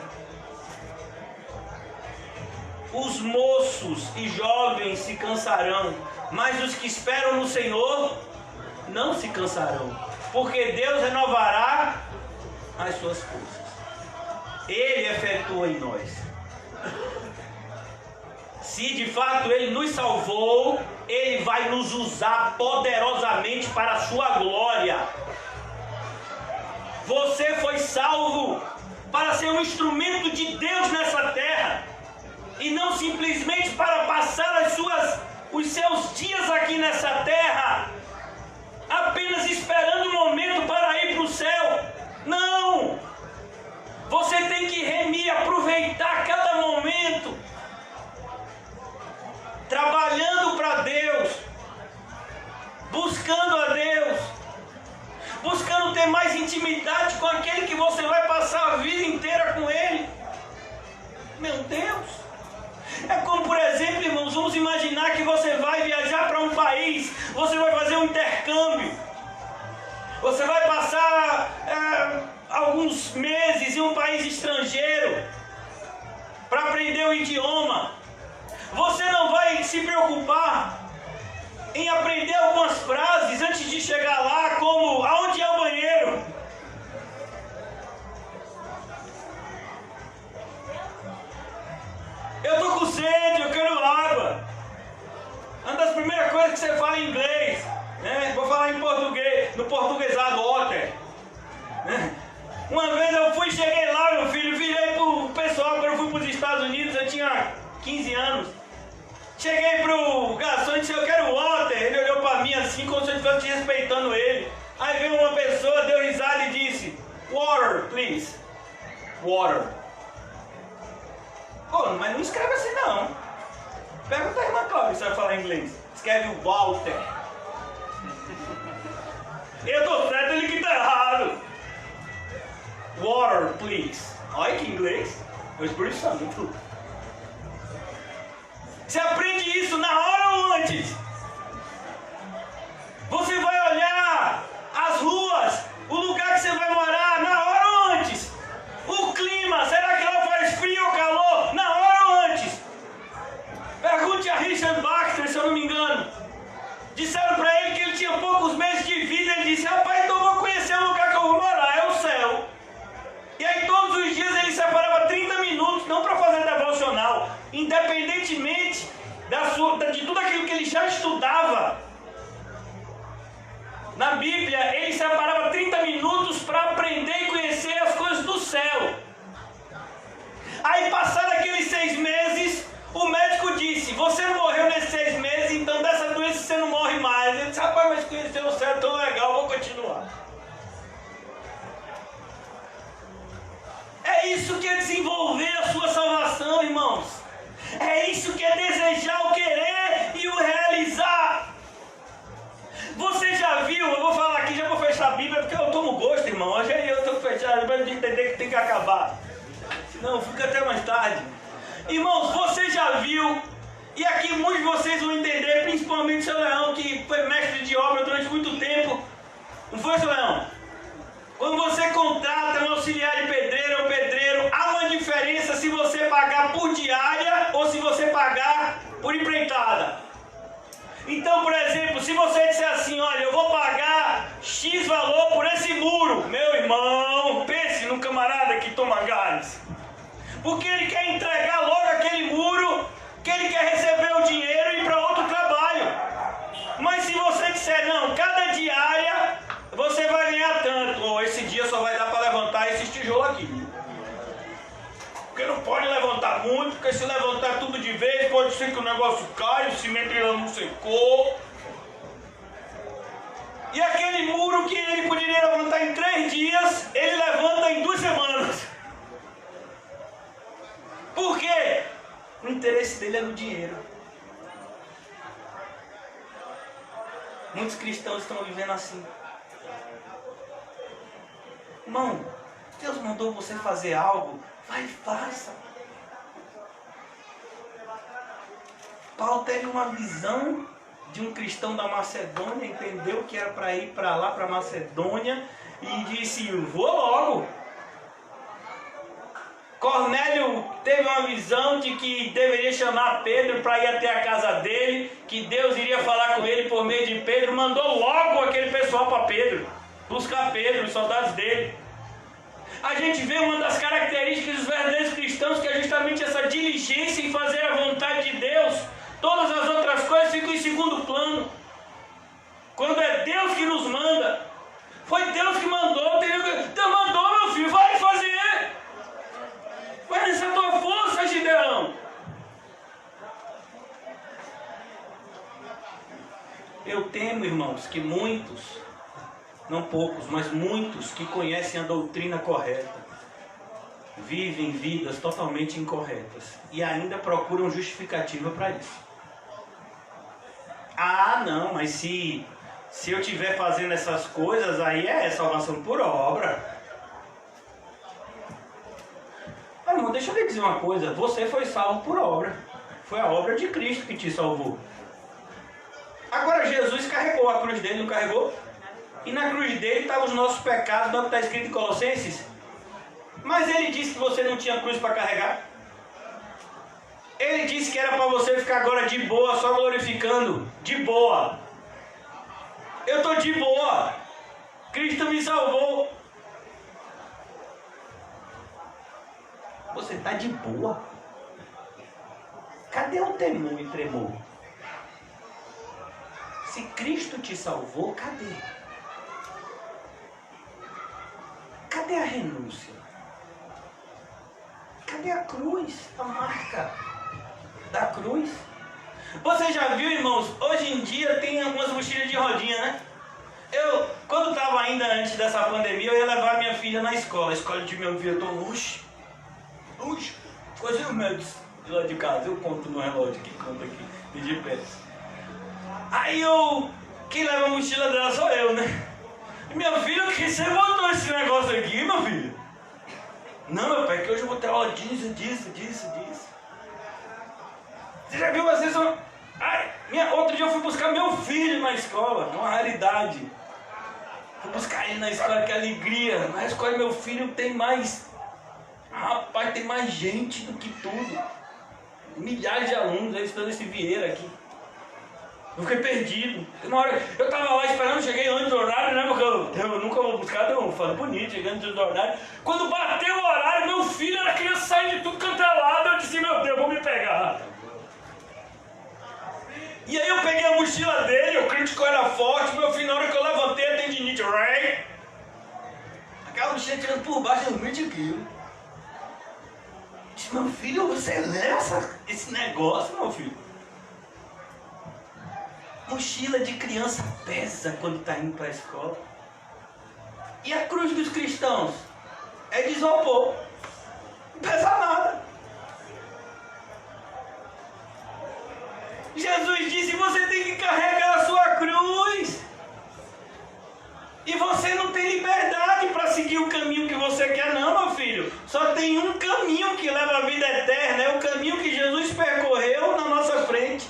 Os moços e jovens se cansarão, mas os que esperam no Senhor não se cansarão, porque Deus renovará as suas forças. Ele efetua em nós. Se de fato Ele nos salvou, Ele vai nos usar poderosamente para a sua glória. Você foi salvo para ser um instrumento de Deus nessa terra, e não simplesmente para passar os seus dias aqui nessa terra, apenas esperando o momento para ir para o céu. Não! Você tem que remir, aproveitar cada momento, trabalhando para Deus, buscando a Deus, buscando ter mais intimidade com aquele que você vai passar a vida inteira com Ele. Meu Deus! É como, por exemplo, irmãos, vamos imaginar que você vai viajar para um país, você vai fazer um intercâmbio, você vai passar alguns meses em um país estrangeiro para aprender o idioma. Você não vai se preocupar em aprender algumas frases antes de chegar lá, como: aonde é o banheiro? Eu tô com sede, eu quero água. Uma das primeiras coisas que você fala em inglês, né? Vou falar em português, no portuguesado, water, né? Uma vez eu cheguei lá, meu filho, virei pro pessoal, quando eu fui para os Estados Unidos, eu tinha 15 anos. Cheguei pro garçom e disse: eu quero water. Ele olhou para mim assim, como se eu estivesse respeitando ele. Aí veio uma pessoa, deu risada e disse: water, please. Water. Mas não escreve assim não. Pergunta a irmã Cláudia se vai falar inglês. Escreve o Walter. Eu tô certo, ele que tá errado. Water, please. Olha que inglês. Eu esburiçando tudo. Você aprende isso na hora ou antes? Você vai olhar as ruas, o lugar que você vai morar, na hora ou antes? O clima, será que lá faz frio ou calor? Na hora ou antes? Pergunte a Richard Baxter, se eu não me engano. Disseram para ele que ele tinha poucos meses de vida. Ele disse: rapaz, então eu vou conhecer o lugar que eu vou morar, é o céu. E aí todos os dias ele separava 30 minutos, não para fazer devocional, independentemente de tudo aquilo que ele já estudava na Bíblia, ele separava 30 minutos para aprender e conhecer as coisas do céu. Aí, passados aqueles 6 meses, o médico disse: você não morreu nesses 6 meses, então dessa doença você não morre mais. Ele disse: rapaz, mas conhecer o céu é tão legal, vou continuar. É isso que é desenvolver a sua Não, fica até mais tarde. Irmãos, você já viu, e aqui muitos de vocês vão entender, principalmente o seu Leão, que foi mestre de obra durante muito tempo. Não foi, seu Leão? Quando você contrata um auxiliar de pedreiro ou pedreiro, há uma diferença se você pagar por diária ou se você pagar por empreitada. Então, por exemplo, se você disser assim, olha, eu vou pagar X valor por esse muro, meu irmão, pense no camarada que toma gás. Porque ele quer entregar logo aquele muro, que ele quer receber o dinheiro e ir para outro trabalho. Mas se você disser, não, cada diária você vai ganhar tanto, ou esse dia só vai dar para levantar esses tijolos aqui. Porque não pode levantar muito, porque se levantar tudo de vez, pode ser que o negócio caia, o cimento ainda não secou. E aquele muro que ele poderia levantar em 3 dias, ele levanta em 2 semanas. Por quê? O interesse dele é no dinheiro. Muitos cristãos estão vivendo assim. Irmão, Deus mandou você fazer algo, vai e faça. Paulo teve uma visão de um cristão da Macedônia, entendeu que era para ir para lá, para Macedônia, e disse, vou logo. Cornélio teve uma visão de que deveria chamar Pedro para ir até a casa dele, que Deus iria falar com ele por meio de Pedro, mandou logo aquele pessoal para Pedro, buscar Pedro, os soldados dele. A gente vê uma das características dos verdadeiros cristãos, que é justamente essa diligência em fazer a vontade de Deus. Todas as outras coisas ficam em segundo plano. Quando é Deus que nos manda, foi Deus que mandou, Deus mandou, meu filho, vai fazer. Vai nessa tua força, Gideão. Eu temo, irmãos, que muitos, não poucos, mas muitos que conhecem a doutrina correta, vivem vidas totalmente incorretas e ainda procuram justificativa para isso. Ah, não, mas se eu estiver fazendo essas coisas, aí é salvação por obra. Ah, irmão, deixa eu lhe dizer uma coisa, você foi salvo por obra. Foi a obra de Cristo que te salvou. Agora Jesus carregou a cruz dele, não carregou? E na cruz dele estavam os nossos pecados, não está escrito em Colossenses? Mas ele disse que você não tinha cruz para carregar. Ele disse que era para você ficar agora de boa, só glorificando. De boa. Eu estou de boa. Cristo me salvou. Você está de boa? Cadê o temor e tremor? Se Cristo te salvou, cadê? Cadê a renúncia? Cadê a cruz? A marca da cruz? Você já viu, irmãos? Hoje em dia tem algumas mochilas de rodinha, né? Eu, quando estava ainda antes dessa pandemia, eu ia levar minha filha na escola. A escola de minha filha, eu tô longe. Coisa menos de lá de casa. Eu conto no relógio que conta aqui, de GPS. Aí quem leva a mochila dela sou eu, né? Minha filha, o que você botou esse negócio aqui, meu filho? Não, meu pai, que hoje eu vou ter aula disso. Você já viu às vezes outro dia eu fui buscar meu filho na escola, uma raridade. Fui buscar ele na escola, que alegria. Na escola meu filho tem mais... Rapaz, tem mais gente do que tudo. Milhares de alunos, eles estão nesse Vieira aqui. Eu fiquei perdido. Na hora, eu tava lá esperando, cheguei antes do horário, né? Porque eu nunca vou buscar, eu falo bonito, chegando antes do horário. Quando bateu o horário, meu filho era criança saindo de tudo quanto é lado. Eu disse, meu Deus, vou me pegar. E aí eu peguei a mochila dele, o crítico era forte, meu filho, na hora que eu levantei a tendinite, aquela mochila tirando por baixo uns 20 quilos. Disse, meu filho, você leva esse negócio, meu filho? Mochila de criança pesa quando está indo para a escola. E a cruz dos cristãos é de isopor. Não pesa nada. Jesus disse, você tem que carregar a sua cruz. E você não tem liberdade para seguir o caminho que você quer, não, meu filho. Só tem um caminho que leva à vida eterna, é o caminho que Jesus percorreu na nossa frente,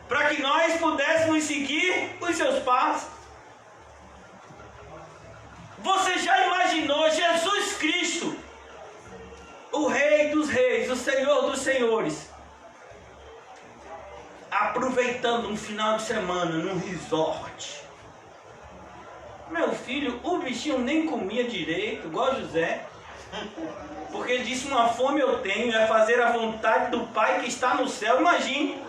para que nós pudéssemos seguir os seus passos. Você já imaginou Jesus Cristo, o Rei dos Reis, o Senhor dos Senhores, aproveitando um final de semana num resort? Meu filho, o bichinho nem comia direito, igual José, porque ele disse: uma fome eu tenho, é fazer a vontade do Pai que está no céu. Imagine,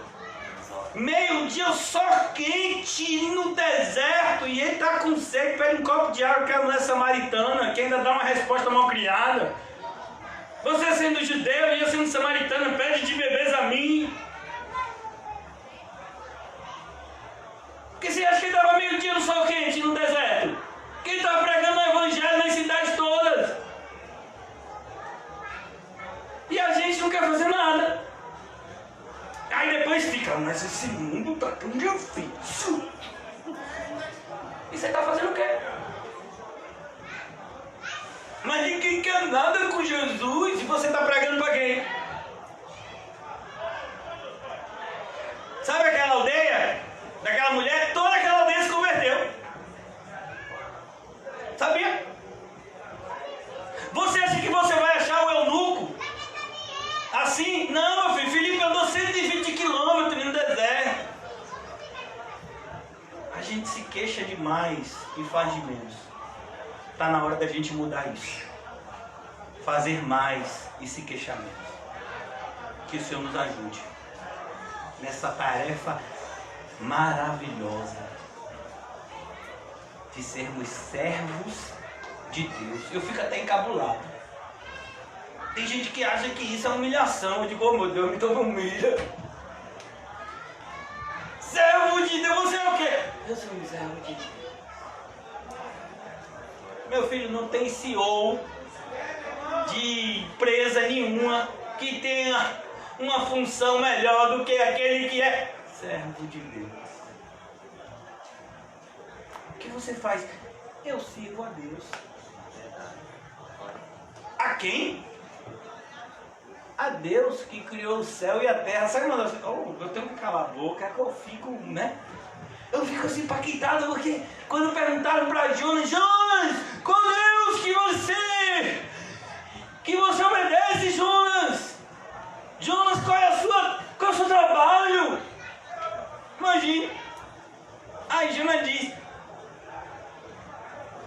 meio-dia só quente no deserto, e ele está com sede, pede um copo de água, que é a mulher samaritana, que ainda dá uma resposta mal criada. Você sendo judeu e eu sendo samaritana, pede de bebês a mim. Porque você acha que ele estava meio-dia no sol quente, no deserto? Que ele estava pregando o evangelho nas cidades todas. E a gente não quer fazer nada. Aí depois fica: mas esse mundo está tão difícil. E você está fazendo o quê? Mas ninguém quer nada com Jesus. E você está pregando para quem? Sabe aquela aldeia daquela mulher? Toda aquela aldeia se converteu. Sabia? Você acha que você vai achar o eunuco assim? Não, meu filho. Filipe andou 120 quilômetros no deserto. A gente se queixa demais e faz de menos. Está na hora da gente mudar isso. Fazer mais e se queixar menos. Que o Senhor nos ajude nessa tarefa maravilhosa de sermos servos de Deus. Eu fico até encabulado. Tem gente que acha que isso é humilhação. Eu digo: oh meu Deus, então não humilha. Servo de Deus, você é o quê? Eu sou um servo de Deus. Meu filho, não tem CEO de empresa nenhuma que tenha uma função melhor do que aquele que é servo de Deus. O que você faz? Eu sirvo a Deus. A quem? A Deus que criou o céu e a terra. Sabe uma das... eu tenho que calar a boca, é que eu fico, né? Eu fico assim impactado, porque quando perguntaram para Jonas: Jonas, qual Deus que você obedece, Jonas? Jonas, qual é o seu trabalho? Imagine. Aí Jonas diz: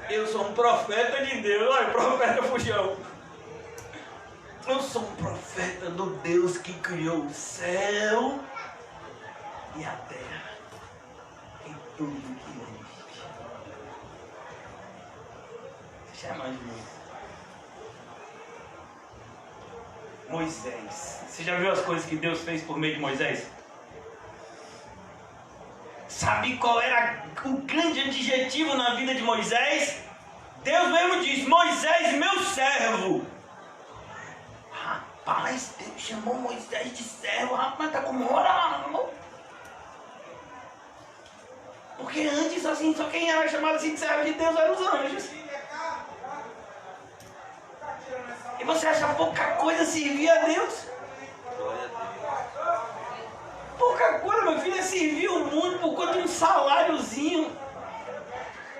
eu sou um profeta de Deus. Olha, profeta fugiu. Eu sou um profeta do Deus que criou o céu e a terra e tudo que existe. Você já imaginou isso? Moisés. Você já viu as coisas que Deus fez por meio de Moisés? Sabe qual era o grande adjetivo na vida de Moisés? Deus mesmo diz: Moisés, meu servo. Rapaz, Deus chamou Moisés de servo. Rapaz, tá com moral. Porque antes, assim, só quem era chamado assim de servo de Deus eram os anjos. E você acha pouca coisa servir a Deus? Pouca coisa, meu filho, é servir o mundo por conta de um saláriozinho.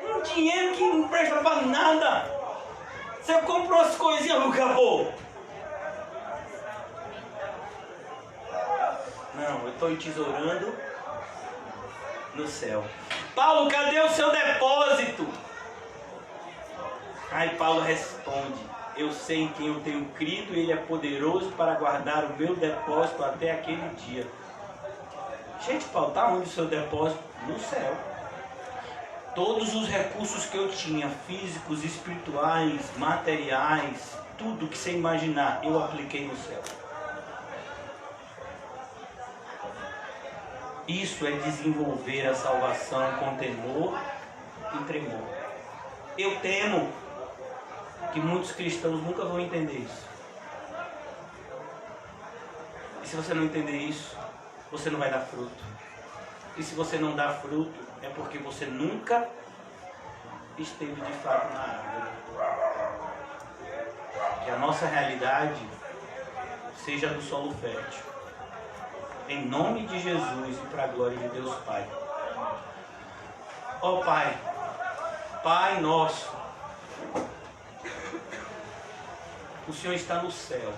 Um dinheiro que não presta pra nada. Você comprou as coisinhas, acabou. Não, eu estou entesourando no céu. Paulo, cadê o seu depósito? Aí Paulo responde: eu sei em quem eu tenho crido e ele é poderoso para guardar o meu depósito até aquele dia. Gente, Paulo, está onde o seu depósito? No céu. Todos os recursos que eu tinha, físicos, espirituais, materiais, tudo que você imaginar, eu apliquei no céu. Isso é desenvolver a salvação com temor e tremor. Eu temo que muitos cristãos nunca vão entender isso. E se você não entender isso, você não vai dar fruto. E se você não dá fruto, é porque você nunca esteve de fato na árvore. Que a nossa realidade seja do solo fértil. Em nome de Jesus e para a glória de Deus Pai. Ó Pai, Pai nosso, o Senhor está no céu.